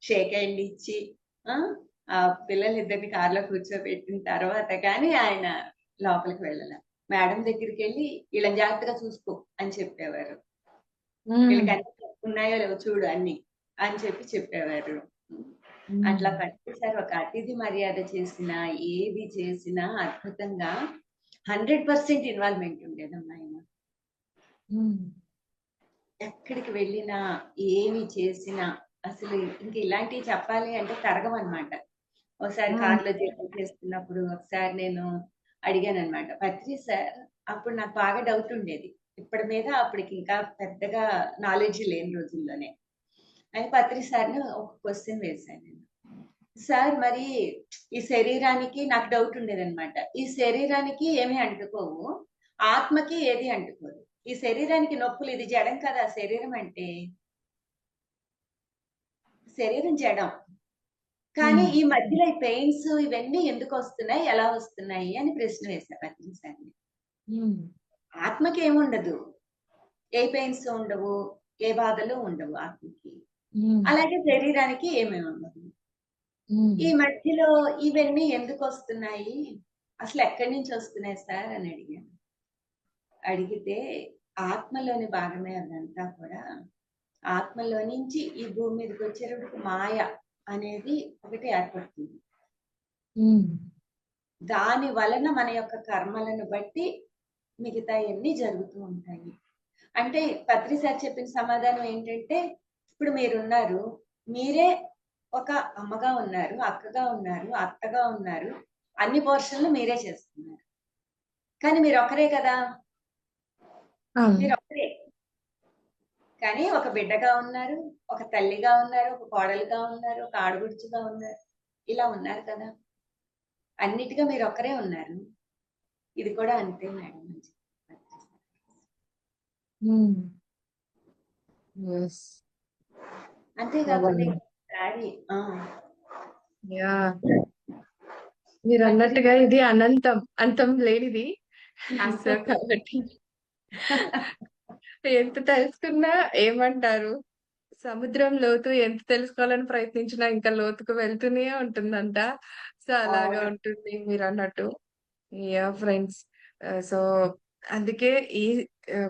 షేక్ హ్యాండ్ ఇచ్చి ఆ పిల్లలిద్దరిని కారులో కూర్చోబెట్టిన తర్వాత కానీ ఆయన లోపలికి వెళ్ళాలి. మేడం దగ్గరికి వెళ్ళి వీళ్ళని జాగ్రత్తగా చూసుకో అని చెప్పేవారు. వీళ్ళకి అన్ని ఉన్నాయో లేవో చూడు అన్ని అని చెప్పేవారు. అట్లా పట్టిసారి ఒక అతిథి మర్యాద చేసినా ఏది చేసినా అద్భుతంగా 100% ఇన్వాల్వ్మెంట్ ఉండేదమ్మా ఆయన. ఎక్కడికి వెళ్ళినా ఏమి చేసినా అసలు ఇంక ఇలాంటివి చెప్పాలి అంటే తరగమన్నమాట. ఒకసారి కార్లో జర్నీ చేస్తున్నప్పుడు ఒకసారి నేను అడిగాను అనమాట, పత్రి సార్ అప్పుడు నాకు బాగా డౌట్ ఉండేది ఇప్పటి మీద, అప్పటికి ఇంకా పెద్దగా నాలెడ్జ్ లేని రోజుల్లోనే. అని పత్రి సార్ని ఒక క్వశ్చన్ వేశాను నేను. సార్ మరి ఈ శరీరానికి నాకు డౌట్ ఉండేదన్నమాట. ఈ శరీరానికి ఏమీ అంటుకోవు, ఆత్మకి ఏది అంటుకోదు. ఈ శరీరానికి నొప్పులు, ఇది జడం కదా శరీరం అంటే. శరీరం జడం కానీ ఉమ్, ఈ మధ్యలో ఈ పెయిన్స్ ఇవన్నీ ఎందుకు వస్తున్నాయి, ఎలా వస్తున్నాయి అని ప్రశ్న వేశారు పత్రి సార్ని. ఉమ్, ఆత్మకి ఏముండదు, ఏ పెయిన్స్ ఉండవు, ఏ బాధలు ఉండవు ఆత్మకి. ఉమ్, అలాగే శరీరానికి ఏమేమి ఉండదు. ఉమ్, ఈ మధ్యలో ఇవన్నీ ఎందుకు వస్తున్నాయి, అసలు ఎక్కడి నుంచి వస్తున్నాయి సార్ అని అడిగాను. అడిగితే ఆత్మలోని భాగమే అదంతా కూడా. ఆత్మలో నుంచి ఈ భూమి మీదకి వచ్చేటప్పుడు మాయ అనేది ఒకటి ఏర్పడుతుంది. ఉమ్, దాని వలన మన యొక్క కర్మలను బట్టి మిగతా అన్ని జరుగుతూ ఉంటాయి. అంటే పత్రి సార్ చెప్పిన సమాధానం ఏంటంటే, ఇప్పుడు మీరున్నారు, మీరే ఒక అమ్మగా ఉన్నారు, అక్కగా ఉన్నారు, అత్తగా ఉన్నారు, అన్ని పోర్షన్లు మీరే చేస్తున్నారు. కానీ మీరు ఒకరే కదా, అవును. మీరు ఒకరే. కానీ ఒక బిడ్డగా ఉన్నారు, ఒక తల్లిగా ఉన్నారు, ఒక కోడలుగా ఉన్నారు, ఒక ఆడగుడుచుగా ఉన్నారు, ఇలా ఉన్నారు కదా. అన్నిటిగా మీరు ఒకరే ఉన్నారు. ఇది కూడా అంతే మేడం అని చెప్పారు. ఉమ్, yes. అంతేకాకుండా అవును. ఈసారి యా మీరు అన్నట్టుగా ఇది అనంతం, అంతం లేనిది. సో కాబట్టి ఎంత తెలుసుకున్నా ఏమంటారు, సముద్రం లోతు ఎంత తెలుసుకోవాలని ప్రయత్నించినా ఇంకా లోతుకు వెళ్తూనే ఉంటుందంట. సో అలాగా అవును. ఉంటుంది మీరు అన్నట్టు. Yeah friends. సో అందుకే ఈ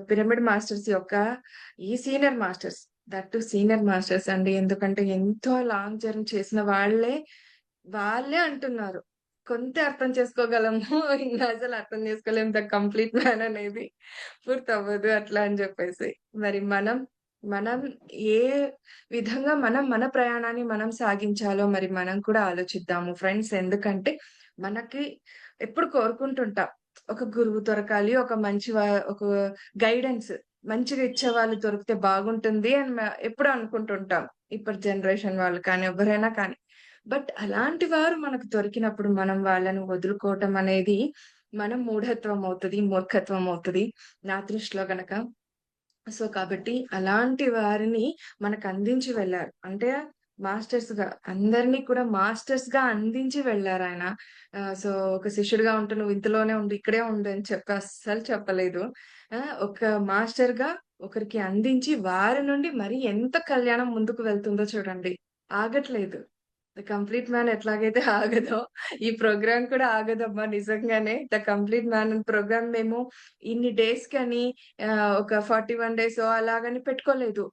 పిరమిడ్ మాస్టర్స్ యొక్క ఈ senior masters, that senior masters అండి. ఎందుకంటే ఎంతో లాంగ్ జర్నీ చేసిన వాళ్ళే అంటున్నారు కొంత అర్థం చేసుకోగలము ఇంకా అసలు అర్థం చేసుకోలేము, ద కంప్లీట్ మ్యాన్ అనేది పూర్తవ్వదు అట్లా అని చెప్పేసి. మరి మనం ఏ విధంగా మన ప్రయాణాన్ని మనం సాగించాలో మరి మనం కూడా ఆలోచిద్దాము ఫ్రెండ్స్. ఎందుకంటే మనకి ఎప్పుడు కోరుకుంటుంటాం ఒక గురువు దొరకాలి, ఒక ఒక గైడెన్స్ మంచిగా ఇచ్చే వాళ్ళు దొరికితే బాగుంటుంది అని ఎప్పుడు అనుకుంటుంటాం, ఇప్పటి జనరేషన్ వాళ్ళు కానీ ఎవరైనా కానీ. బట్ అలాంటి వారు మనకు దొరికినప్పుడు మనం వాళ్ళని వదులుకోవటం అనేది మనం మూఢత్వం అవుతుంది, మూర్ఖత్వం అవుతుంది నా దృష్టిలో గనక. సో కాబట్టి అలాంటి వారిని మనకు అందించి వెళ్ళారు. అంటే మాస్టర్స్ గా అందరినీ కూడా మాస్టర్స్ గా అందించి వెళ్ళారు ఆయన. సో ఒక శిష్యుడిగా ఉంటూ నువ్వు ఇంతలోనే ఉండు, ఇక్కడే ఉండు అని చెప్పి అస్సలు చెప్పలేదు. ఒక మాస్టర్ గా ఒకరికి అందించి వారి నుండి మరి ఎంత కళ్యాణం ముందుకు వెళ్తుందో చూడండి. ఆగట్లేదు. ద కంప్లీట్ మ్యాన్ ఎట్లాగైతే ఆగదో ఈ ప్రోగ్రామ్ కూడా ఆగదమ్మా నిజంగానే. ద కంప్లీట్ మ్యాన్ ప్రోగ్రామ్ మేము ఇన్ని డేస్ కని ఒక 41 డేస్ అలాగని పెట్టుకోలేదు.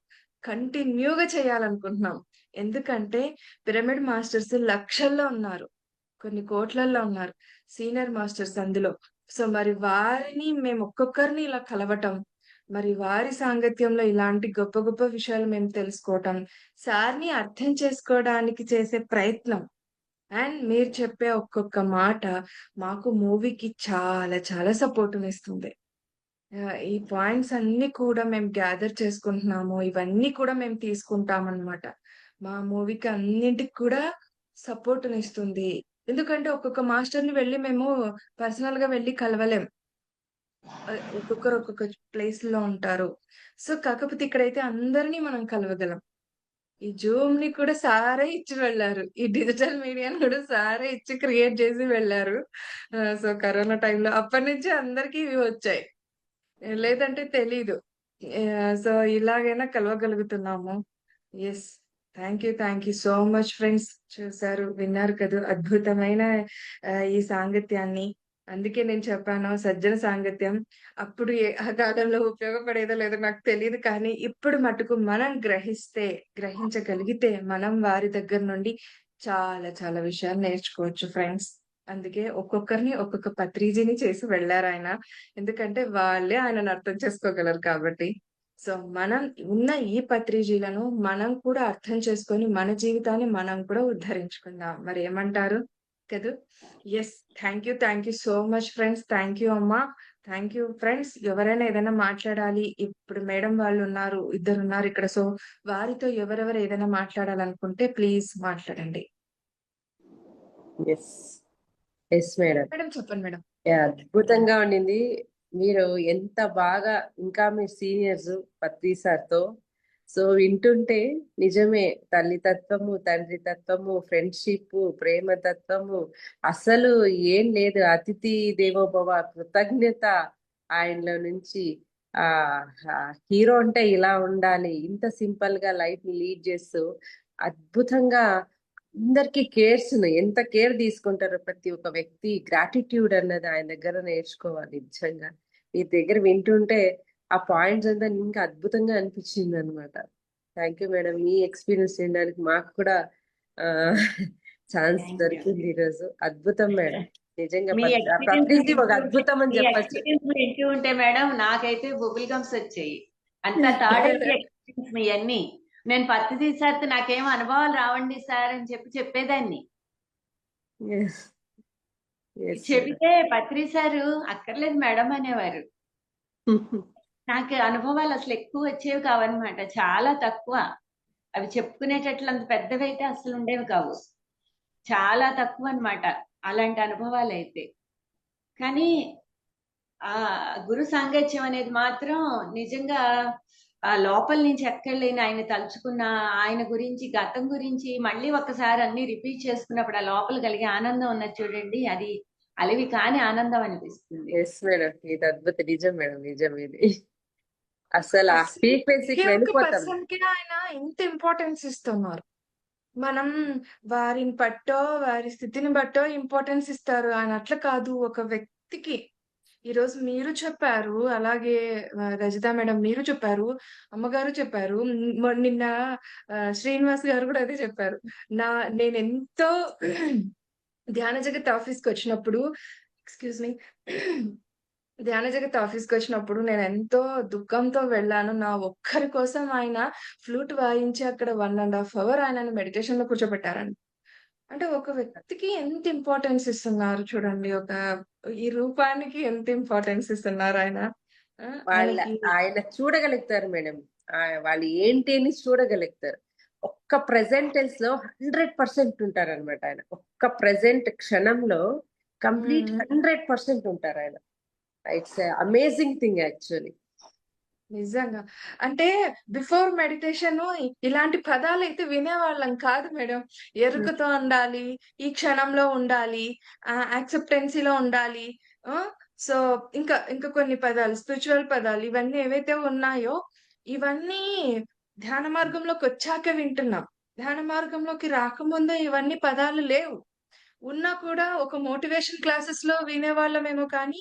కంటిన్యూగా చేయాలనుకుంటున్నాం. ఎందుకంటే పిరమిడ్ మాస్టర్స్ లక్షల్లో ఉన్నారు, కొన్ని కోట్లల్లో ఉన్నారు, సీనియర్ మాస్టర్స్ అందులో. సో మరి వారిని మేము ఒక్కొక్కరిని ఇలా కలవటం, మరి వారి సాంగత్యంలో ఇలాంటి గొప్ప గొప్ప విషయాలు మేము తెలుసుకోవటం, సార్ని అర్థం చేసుకోవడానికి చేసే ప్రయత్నం, అండ్ మీరు చెప్పే ఒక్కొక్క మాట మాకు మూవీకి చాలా చాలా సపోర్టునిస్తుంది. ఈ పాయింట్స్ అన్ని కూడా మేము గ్యాదర్ చేసుకుంటున్నాము. ఇవన్నీ కూడా మేము తీసుకుంటామన్నమాట. మా మూవీకి అన్నింటికి కూడా సపోర్టునిస్తుంది. ఎందుకంటే ఒక్కొక్క మాస్టర్‌ని వెళ్లి మేము పర్సనల్‌గా వెళ్లి కలవలేం. ఒక్కొక్కరు ఒక్కొక్క ప్లేస్‌లో ఉంటారు. సో కాకపోతే ఇక్కడైతే అందరిని మనం కలవగలం. ఈ జూమ్‌ని కూడా సారే ఇచ్చి వెళ్లారు. ఈ డిజిటల్ మీడియాని కూడా సారే ఇచ్చి క్రియేట్ చేసి వెళ్లారు. సో కరోనా టైంలో అప్పటినుంచి అందరికి ఇవి వచ్చాయి. లేదంటే తెలీదు. సో ఇలాగైనా కలవగలుగుతున్నాము. Yes. Thank you so much friends. చూసారు, విన్నారు కదూ అద్భుతమైన ఈ సాంగత్యాన్ని. అందుకే నేను చెప్పాను సజ్జన సాంగత్యం. అప్పుడు ఆ కాలంలో ఉపయోగపడేదో లేదో నాకు తెలీదు కానీ, ఇప్పుడు మటుకు మనం గ్రహించగలిగితే మనం వారి దగ్గర నుండి చాలా చాలా విషయాలు నేర్చుకోవచ్చు ఫ్రెండ్స్. అందుకే ఒక్కొక్కరిని ఒక్కొక్క పత్రిజీని చేసి వెళ్లారాయన. ఎందుకంటే వాళ్ళే ఆయనను అర్థం చేసుకోగలరు కాబట్టి. సో మనం ఉన్న ఈ పత్రిజీలను మనం కూడా అర్థం చేసుకొని మన జీవితాన్ని మనం కూడా ఉద్ధరించుకుందాం. మరి ఏమంటారు కదూ? Yes. Thank you so much friends. Thank you అమ్మా. Thank you friends. ఎవరైనా ఏదైనా మాట్లాడాలి, ఇప్పుడు మేడం వాళ్ళు ఉన్నారు, ఇద్దరున్నారు ఇక్కడ. సో వారితో ఎవరెవరు ఏదైనా మాట్లాడాలనుకుంటే ప్లీజ్ మాట్లాడండి. Yes yes madam. మేడం చెప్పండి మేడం. అద్భుతంగా ఉండింది. మీరు ఎంత బాగా ఇంకా మీ సీనియర్స్ పత్రి సార్తో సో వింటుంటే నిజమే, తల్లి తత్వము, తండ్రి తత్వము, ఫ్రెండ్షిప్, ప్రేమ తత్వము, అసలు ఏం లేదు. అతిథి దేవోభవ, కృతజ్ఞత ఆయనలో నుంచి. ఆ హీరో అంటే ఇలా ఉండాలి, ఇంత సింపుల్ గా లైఫ్ ని లీడ్ చేస్తూ అద్భుతంగా అందరికి కేర్స్ ఎంత కేర్ తీసుకుంటారో ప్రతి ఒక్క వ్యక్తి. గ్రాటిట్యూడ్ అన్నది ఆయన దగ్గర నేర్చుకోవాలి నిజంగా. మీ దగ్గర వింటుంటే ఆ పాయింట్స్ అంతా ఇంకా అద్భుతంగా అనిపించింది అనమాట. Thank you madam. Me experience వినడానికి మాకు కూడా ఛాన్స్ థ్యాంక్ యూ. దొరికింది ఈరోజు. అద్భుతం మేడం, నిజంగా మీ ప్రతిదీ ఒక అద్భుతం అని చెప్పచ్చు. ఎక్స్పీరియన్స్ వింటూ ఉంటే మేడం నాకైతే బుబుల్ గమ్స్ వచ్చాయి. అంత థర్డ్ ఎక్స్పీరియన్స్ మీ అన్ని. నేను పత్తి సార్తో నాకేం అనుభవాలు రావండి సార్ అని చెప్పేదాన్ని. Yes. Yes, చెబితే పత్రి సారు అక్కర్లేదు మేడం అనేవారు. నాకు అనుభవాలు అసలు ఎక్కువ వచ్చేవి కావన్నమాట, చాలా తక్కువ. అవి చెప్పుకునేటట్లు అంత పెద్దవి అయితే అసలు ఉండేవి కావు, చాలా తక్కువ అన్నమాట అలాంటి అనుభవాలు అయితే. కానీ ఆ గురు సాంగత్యం అనేది మాత్రం నిజంగా ఆ లోపల నుంచి ఎక్కడ లేని ఆయన తలుచుకున్న ఆయన గురించి, గతం గురించి మళ్ళీ ఒక్కసారి అన్ని రిపీట్ చేసుకున్నప్పుడు ఆ లోపల కలిగే ఆనందం ఉన్నది చూడండి, అది అలివి కాని ఆనందం అనిపిస్తుంది. ఎస్ మేడం, ఇది అద్భుత నిజం మేడం, నిజం ఇది. అసలు ఆ అసలు ఫ్రీక్వెన్సీకి ఒకే ఒక వెళ్ళిపోతాం. పర్సన్ కి ఆయన ఇంత ఇంపార్టెన్స్ ఇస్తున్నారు. మనం వారిని బట్టో వారి స్థితిని బట్టో ఇంపార్టెన్స్ ఇస్తారు. ఆయన అట్లా కాదు, ఒక వ్యక్తికి. ఈరోజు మీరు చెప్పారు, అలాగే రజిత మేడం మీరు చెప్పారు, అమ్మగారు చెప్పారు, నిన్న శ్రీనివాస్ గారు కూడా అదే చెప్పారు. నేను ఎంతో ధ్యాన జగత్ ఆఫీస్కి వచ్చినప్పుడు, ఎక్స్క్యూజ్ మీ, ధ్యాన జగత్ ఆఫీస్కి వచ్చినప్పుడు నేను ఎంతో దుఃఖంతో వెళ్ళాను. నా ఒక్కరి కోసం ఆయన ఫ్లూట్ వాయించి అక్కడ 1.5 hours ఆయనని మెడిటేషన్ లో కూర్చోబెట్టారండి. అంటే ఒక వ్యక్తికి ఎంత ఇంపార్టెన్స్ ఇస్తున్నారు చూడండి, ఈ రూపానికి ఎంత ఇంపార్టెన్స్ ఇస్తున్నారు ఆయన. ఆయనకి ఆయన చూడగలుగుతారు మేడం, వాళ్ళు ఏంటి అని చూడగలుగుతారు. ఒక్క ప్రెసెంట్ టెన్స్ లో 100% ఉంటారు అనమాట ఆయన. ఒక్క ప్రెసెంట్ క్షణంలో కంప్లీట్ 100% ఉంటారు ఆయన. It's amazing thing actually. నిజంగా. అంటే బిఫోర్ మెడిటేషన్ ఇలాంటి పదాలు అయితే వినేవాళ్ళం కాదు మేడం. ఎరుకతో ఉండాలి, ఈ క్షణంలో ఉండాలి, యాక్సెప్టెన్సీలో ఉండాలి. సో ఇంకా ఇంకా కొన్ని పదాలు, స్పిరిచువల్ పదాలు, ఇవన్నీ ఏవైతే ఉన్నాయో ఇవన్నీ ధ్యాన మార్గంలోకి వచ్చాక వింటున్నాం. ధ్యాన మార్గంలోకి రాకముందే ఇవన్నీ పదాలు లేవు. ఉన్నా కూడా ఒక మోటివేషన్ క్లాసెస్ లో వినేవాళ్ళమేమో కానీ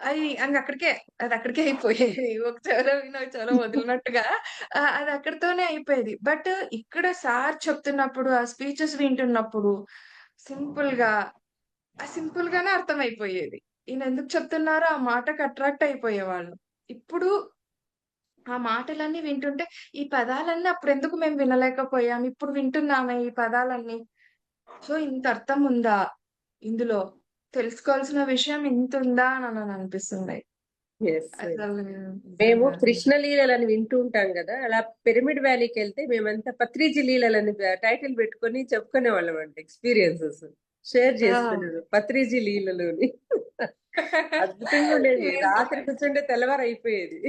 అది అక్కడికే అయిపోయేది. ఒక చెవిలో విని ఒక చెవిలో వదిలినట్టుగా అది అక్కడితోనే అయిపోయేది. బట్ ఇక్కడ సార్ చెప్తున్నప్పుడు, ఆ స్పీచెస్ వింటున్నప్పుడు సింపుల్ గానే అర్థమైపోయేది. ఈయన ఎందుకు చెప్తున్నారో ఆ మాటకు అట్రాక్ట్ అయిపోయేవాళ్ళు. ఇప్పుడు ఆ మాటలన్నీ వింటుంటే ఈ పదాలన్నీ అప్పుడెందుకు మేము వినలేకపోయాం, ఇప్పుడు వింటున్నామే ఈ పదాలన్నీ. సో ఇంత అర్థం ఉందా ఇందులో, తెలుసుకోవాల్సిన విషయం ఇంత ఉందా అని అనిపిస్తుంది అసలు. మేము కృష్ణ లీలలని వింటూ ఉంటాం కదా, అలా పిరమిడ్ వ్యాలీకి వెళ్తే మేమంతా పత్రిజీ లీలలని టైటిల్ పెట్టుకొని చెప్పుకునే వాళ్ళం అంట. ఎక్స్పీరియన్సెస్ షేర్ చేసుకున్నాడు పత్రిజీ లీలలోని. అద్భుతంగా ఉండేది. రాత్రి కూర్చుంటే తెల్లవారు అయిపోయేది.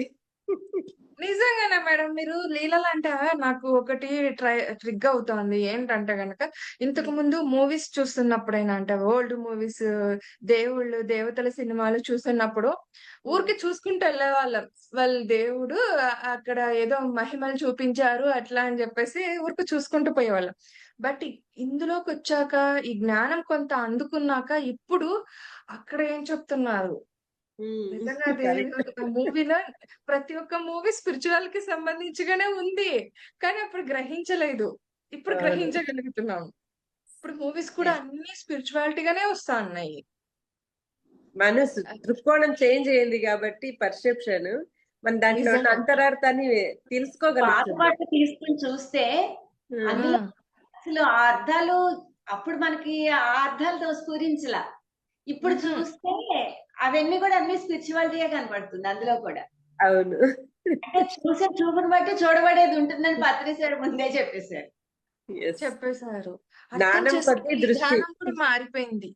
నిజంగానే మేడం, మీరు లీలలంటే నాకు ఒకటి ట్రిగ్ అవుతోంది. ఏంటంటే గనక ఇంతకు ముందు మూవీస్ చూస్తున్నప్పుడైనా, అంటే ఓల్డ్ మూవీస్, దేవుళ్ళు దేవతల సినిమాలు చూస్తున్నప్పుడు ఊరికి చూసుకుంటూ వెళ్ళేవాళ్ళం. వాళ్ళు దేవుడు అక్కడ ఏదో మహిమలు చూపించారు అట్లా అని చెప్పేసి ఊరికి చూసుకుంటూ పోయేవాళ్ళం. బట్ ఇందులోకి వచ్చాక, ఈ జ్ఞానం కొంత అందుకున్నాక ఇప్పుడు అక్కడ ఏం చెప్తున్నారు నిజంగా మూవీలో, ప్రతి ఒక్క మూవీ స్పిరిచువల్ కి సంబంధించిగానే ఉంది. కానీ అప్పుడు గ్రహించలేదు, ఇప్పుడు గ్రహించగలుగుతున్నాం. ఇప్పుడు మూవీస్ కూడా అన్ని స్పిరిచువాలిటీగానే వస్తా ఉన్నాయి. మనసు దృక్కోణం చేంజ్ అయ్యింది కాబట్టి పర్సెప్షన్ మన దాంట్లో ఉన్న అంతరార్థాన్ని తెలుసుకోగలుగుతుంది. పాత తీసుకుని చూస్తే అందులో అసలు ఆ అర్థాలు అప్పుడు మనకి ఆ అర్థాలతో స్ఫురించలా. ఇప్పుడు చూస్తే అవన్నీ కూడా అన్ని స్పిరిచువాలిటీగా కనబడుతుంది అందులో కూడా. అవును, అంటే చూసే చూపుని బట్టి చూడబడేది ఉంటుందని పత్రిసారు ముందే చెప్పేశారు. విధానం కూడా మారిపోయింది,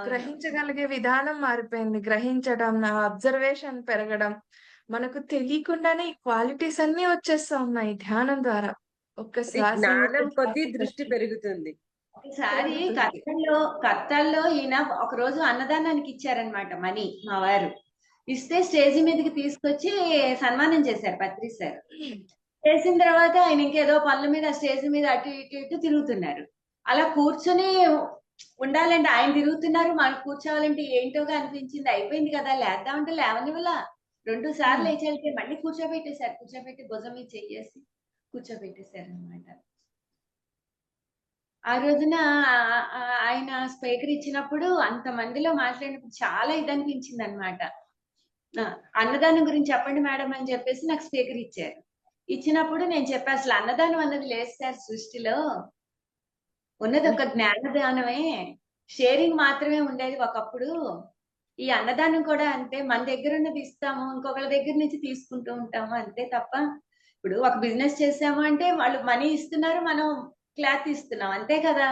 గ్రహించగలిగే విధానం మారిపోయింది. గ్రహించడం, అబ్జర్వేషన్ పెరగడం, మనకు తెలియకుండానే ఈ క్వాలిటీస్ అన్నీ వచ్చేస్తా ఉన్నాయి ధ్యానం ద్వారా. ఒక్క అది శ్వాస మీద జ్ఞానం కొద్దీ ధ్యాస దృష్టి పెట్టి పెరుగుతుంది. ఒకసారి పెరుగుతుంది. కత్తల్లో ఈయన ఒక రోజు అన్నదానానికి ఇచ్చారనమాట మనీ మా వారు. ఇస్తే స్టేజ్ మీదకి తీసుకొచ్చి సన్మానం చేశారు పత్రి సార్. చేసిన తర్వాత ఆయన ఇంకేదో పనుల మీద స్టేజ్ మీద అటు ఇటు ఇటు తిరుగుతున్నారు. అలా కూర్చొని ఉండాలంటే ఆయన తిరుగుతున్నారు, మనకు కూర్చోవాలంటే ఏంటోగా అనిపించింది. అయిపోయింది కదా లేద్దామంటే లేవనివ్వల. 2 సార్లు హ్మ్. లేచి వెళ్తే మళ్ళీ కూర్చోబెట్టేశారు. కూర్చోబెట్టి భుజం మీద చెయ్యేసి కూర్చోబెట్టేశారు అనమాట. ఆ రోజున ఆయన స్పీకర్ ఇచ్చినప్పుడు అంతమందిలో మాట్లాడినప్పుడు చాలా ఇదనిపించింది అనమాట. అన్నదానం గురించి చెప్పండి మేడం అని చెప్పేసి నాకు స్పీకర్ ఇచ్చారు. ఇచ్చినప్పుడు నేను చెప్పా, అసలు అన్నదానం అన్నది లేదు సార్ సృష్టిలో. ఉన్నది ఒక జ్ఞానదానమే. షేరింగ్ మాత్రమే ఉండేది ఒకప్పుడు. ఈ అన్నదానం కూడా అంతే. మన దగ్గర ఉన్నది ఇస్తాము, ఇంకొకళ్ళ దగ్గర నుంచి తీసుకుంటూ ఉంటాము అంతే తప్ప, ఇప్పుడు ఒక బిజినెస్ చేసాము అంటే వాళ్ళు మనీ ఇస్తున్నారు, మనం క్లాత్ ఇస్తున్నాం అంతే కదా.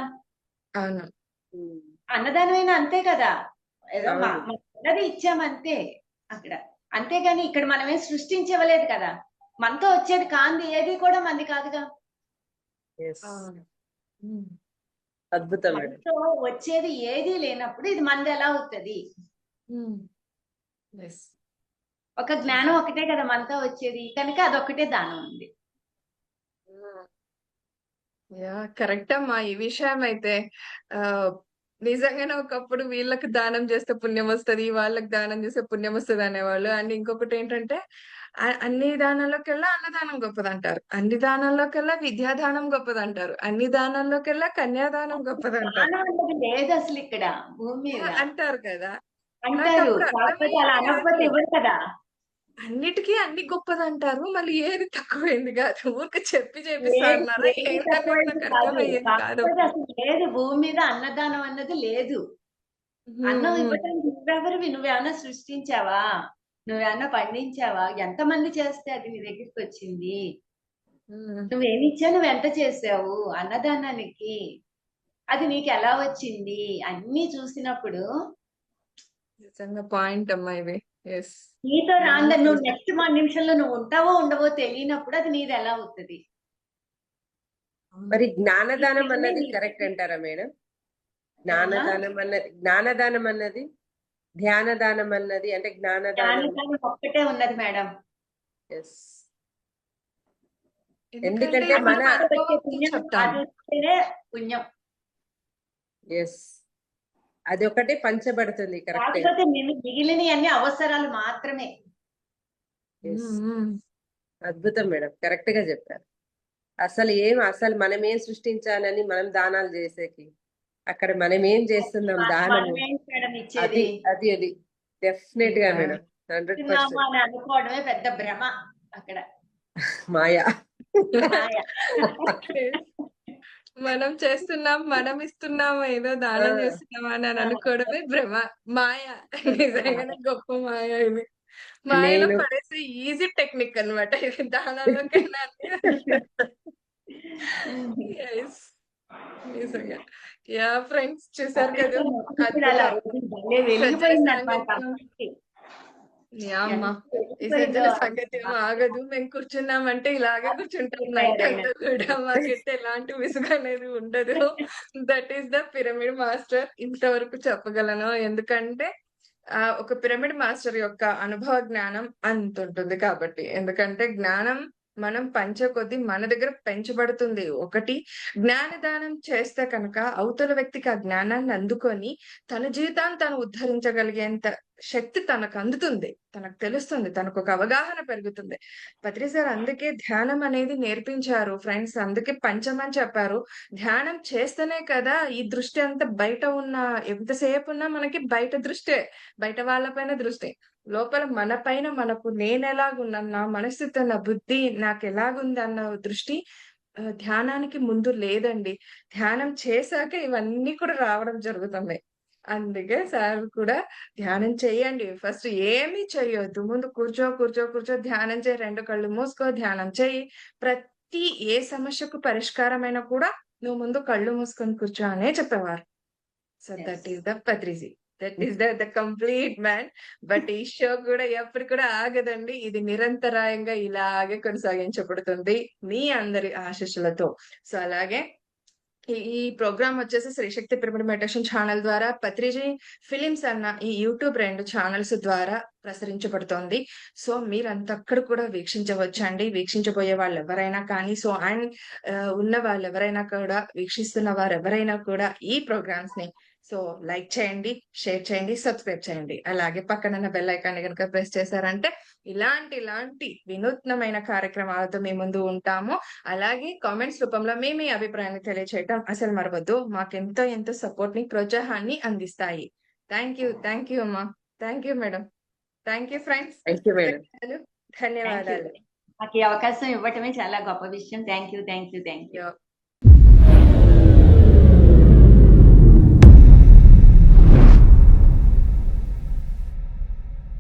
అవును. ఉమ్, అన్నదానమైనా అంతే కదా. ఏదో అవును. మనది ఇచ్చామంతే అక్కడ. అంతేగాని ఇక్కడ మనమేం సృష్టించవలేదు కదా. మనతో వచ్చేది కాంది ఏది కూడా మంది కాదుగా. ఎస్, అవును. హ్మ్. అద్భుతం మేడం. మనతో వచ్చేది ఏది లేనప్పుడు ఇది మనది ఎలా అవుతుంది. హ్మ్. యెస్. ఒక జ్ఞానం ఒకటే కదా మనతో వచ్చేది, కనుక అదొక్కటే దానం ఉంది. యాహ్! కరెక్ట్ అమ్మా. ఈ విషయం అయితే ఆహ్, నిజంగానే ఒకప్పుడు వీళ్ళకి దానం చేస్తే పుణ్యమొస్తది, వాళ్ళకి దానం చేస్తే పుణ్యమొస్తది అనేవాళ్ళు. అండ్ ఇంకొకటేంటంటే అన్ని దానాల్లోకెల్లా అన్నదానం గొప్పదంటారు. అన్ని దానాల్లోకెల్లా విద్యాదానం గొప్పదంటారు. అన్ని దానాల్లోకెల్లా కన్యాదానం గొప్పదంటారు. దానం అన్నది లేదు అసలు ఇక్కడ భూమి మీద. అంటారు కదా! అంటారు, నాకప్పుడు కాకపోతే అలా అర్థమయ్యేది అనకపోతే కాదు. ఇవ్వరు కదా. అన్నిటికి అన్ని గొప్పదంటారు. మళ్ళీ ఏది తక్కువైంది గాదు. ఊరికే చెప్పి చేపిస్తా ఏది అన్నారా ఏది ఏంటనేది తక్కువైంది నాకు కాదు, అర్థమయ్యేది కాకపోతే కాదప్పుడు. అసలు లేదు భూమి మీద అన్నదానం అన్నది లేదు. హ్మ్. అన్నం హ్మ్. ఇవ్వడానికి నువ్వెవరివి? నువ్వేమన్నా సృష్టించావా? నువ్వేమన్నా పండించావా? ఎంతమంది చేస్తే అది నీ దగ్గరికి వచ్చింది? హ్మ్. నువ్వేమిచ్చావు? నువ్వెంత చేసావు అన్నదానానికి? అది నీకు ఎలా వచ్చింది? అన్నీ చూసినప్పుడు నిజంగా పాయింట్ అమ్మా ఇది. యెస్. నీతో బాగా రాందని నువ్వు చూసారు. నెక్స్ట్ నిమిషంలో నువ్వు ఉంటావో ఉండవో తెలియనప్పుడు అది నీది ఎలా అవుతుంది? మరి అవును. జ్ఞానదానం నిజమే అన్నది నీది. కరెక్ట్ అంటారా మేడం? ఏమన్నా జ్ఞానదానం అన్నది ధ్యానదానం అన్నది అంటే జ్ఞానదానం. జ్ఞానదానం ఒక్కటే ఉన్నది మేడం. ఎస్, ఎందుకంటే ఎందుకంటే ఇది మన మనం వచ్చే అనుభవంతో పుణ్యం చెప్తాం. అది వస్తేనే పుణ్యం. ఎస్, అది ఒకటే పంచబడుతుంది కరెక్ట్ గా. కాకపోతే మిగిలినవి అన్ని అవసరాలు మాత్రమే. ఎస్, హ్మ్. హ్మ్. అద్భుతం మేడం, కరెక్ట్ గా చెప్పారు. అసలు మనం ఏం సృష్టించాలని మనం దానాలు చేసేకి, అక్కడ మనం ఏం చేస్తున్నాం దానము. మనమేం మేడం అది ఇచ్చేది? అది అది డెఫినెట్ గా యాహ్! మేడం, 100% ఇస్తున్నాము అని అనుకోవడమే పెద్ద భ్రమ అక్కడ. మాయా. మాయ. యెస్. మనం చేస్తున్నాం, మనం ఇస్తున్నాం, ఏదో ఆ, దానం చేస్తున్నాం అని అనుకోవడమే భ్రమ. మాయ. నిజంగానే గొప్ప మాయ ఇది. మాయలో నేను పడేసే ఈజీ టెక్నిక్ అన్నమాట ఇది. దానాల్లోకైనా అన్ని యెస్. నిజంగా. యాహ్! ఫ్రెండ్స్ చూసారు కదా! ఇప్పుడు అలా అద్భుతం. రోజు భలే సజ్జల వెలిగిపోయింది అనమాట. సాంగత్యం. యాహ్! అమ్మ. ఎంత ఈ వెలిగిపోయిందో సజ్జల సాంగత్యం ఆగదు. మేము కూర్చున్నామంటే ఇలాగే కూర్చుంటాం నైట్ వెళ్ళిపోయారు ఆయన. అంతా కూడా. మాకైతే ఎలాంటి విసుగనేది ఉండదు. That is the pyramid master. ఇంతవరకు చెప్పగలను. ఎందుకంటే ఒక పిరమిడ్ మాస్టర్ యొక్క అనుభవ జ్ఞానం అంతుంటుంది కాబట్టి. ఎందుకంటే జ్ఞానం మనం పంచే కొద్దీ మన దగ్గర పెంచబడుతుంది. ఒకటి జ్ఞానదానం చేస్తే కనుక అవతల వ్యక్తికి ఆ జ్ఞానాన్ని అందుకొని తన జీవితాన్ని తను ఉద్ధరించగలిగేంత శక్తి తనకు అందుతుంది. తనకు తెలుస్తుంది. తనకొక అవగాహన పెరుగుతుంది. పత్రి సార్ అందుకే ధ్యానం అనేది నేర్పించారు ఫ్రెండ్స్. అందుకే పంచమని చెప్పారు. ధ్యానం చేస్తేనే కదా ఈ దృష్టి అంతా బయట ఉన్న ఎంతసేపున్నా మనకి బయట దృష్టే. బయట వాళ్ళ పైన దృష్టి. లోపల మన పైన మనకు నేనెలాగున్నాను, నా మనస్థితి, నా బుద్ధి నాకెలాగుందన్న దృష్టి ధ్యానానికి ముందు లేదండి. ధ్యానం చేశాక ఇవన్నీ కూడా రావడం జరుగుతుంది. అందుకే సార్ కూడా ధ్యానం చెయ్యండి. ఫస్ట్ ఏమీ చెయ్యొద్దు. ముందు కూర్చో ధ్యానం చెయ్యి. 2 కళ్ళు మూసుకో ధ్యానం చెయ్యి. ప్రతి ఏ సమస్యకు పరిష్కారమైనా కూడా నువ్వు ముందు కళ్ళు మూసుకొని కూర్చో అనే చెప్పేవారు. So Yes. That is the Patriji. That is the complete man. But ఈ షో కూడా ఎప్పుడు కూడా ఆగదండి. ఇది నిరంతరాయంగా ఇలాగే కొనసాగించబడుతుంది మీ అందరి ఆశీస్సులతో. సో అలాగే ఈ ప్రోగ్రామ్ వచ్చేసి శ్రీశక్తి పిరమిడ్ మెడిటేషన్ ఛానల్ ద్వారా పత్రిజీ ఫిలిమ్స్ అన్న ఈ యూట్యూబ్ 2 ఛానల్స్ ద్వారా ప్రసరించబడుతోంది. సో మీరంతా అక్కడ కూడా వీక్షించవచ్చండి. వీక్షించబోయే వాళ్ళు ఎవరైనా కానీ సో అండ్ ఉన్న వాళ్ళు ఎవరైనా కూడా వీక్షిస్తున్న వారు ఎవరైనా కూడా ఈ ప్రోగ్రామ్స్ ని సో లైక్ చేయండి, షేర్ చేయండి, సబ్స్క్రైబ్ చేయండి. అలాగే పక్కన బెల్ ఐకాన్ కనుక ప్రెస్ చేశారంటే ఇలాంటి వినూత్నమైన కార్యక్రమాలతో మీ ముందు ఉంటాము. అలాగే కామెంట్స్ రూపంలో మీ అభిప్రాయాన్ని తెలియచేయటం అసలు మరవద్దు. మాకెంతో ఎంతో సపోర్ట్ ని, ప్రోత్సాహాన్ని అందిస్తాయి. థ్యాంక్ యూ అమ్మా. Thank you madam. Thank you friends. Thank you madam. ధన్యవాదాలు. మాకు ఈ అవకాశం ఇవ్వటమే చాలా గొప్ప విషయం. Thank you. యూ.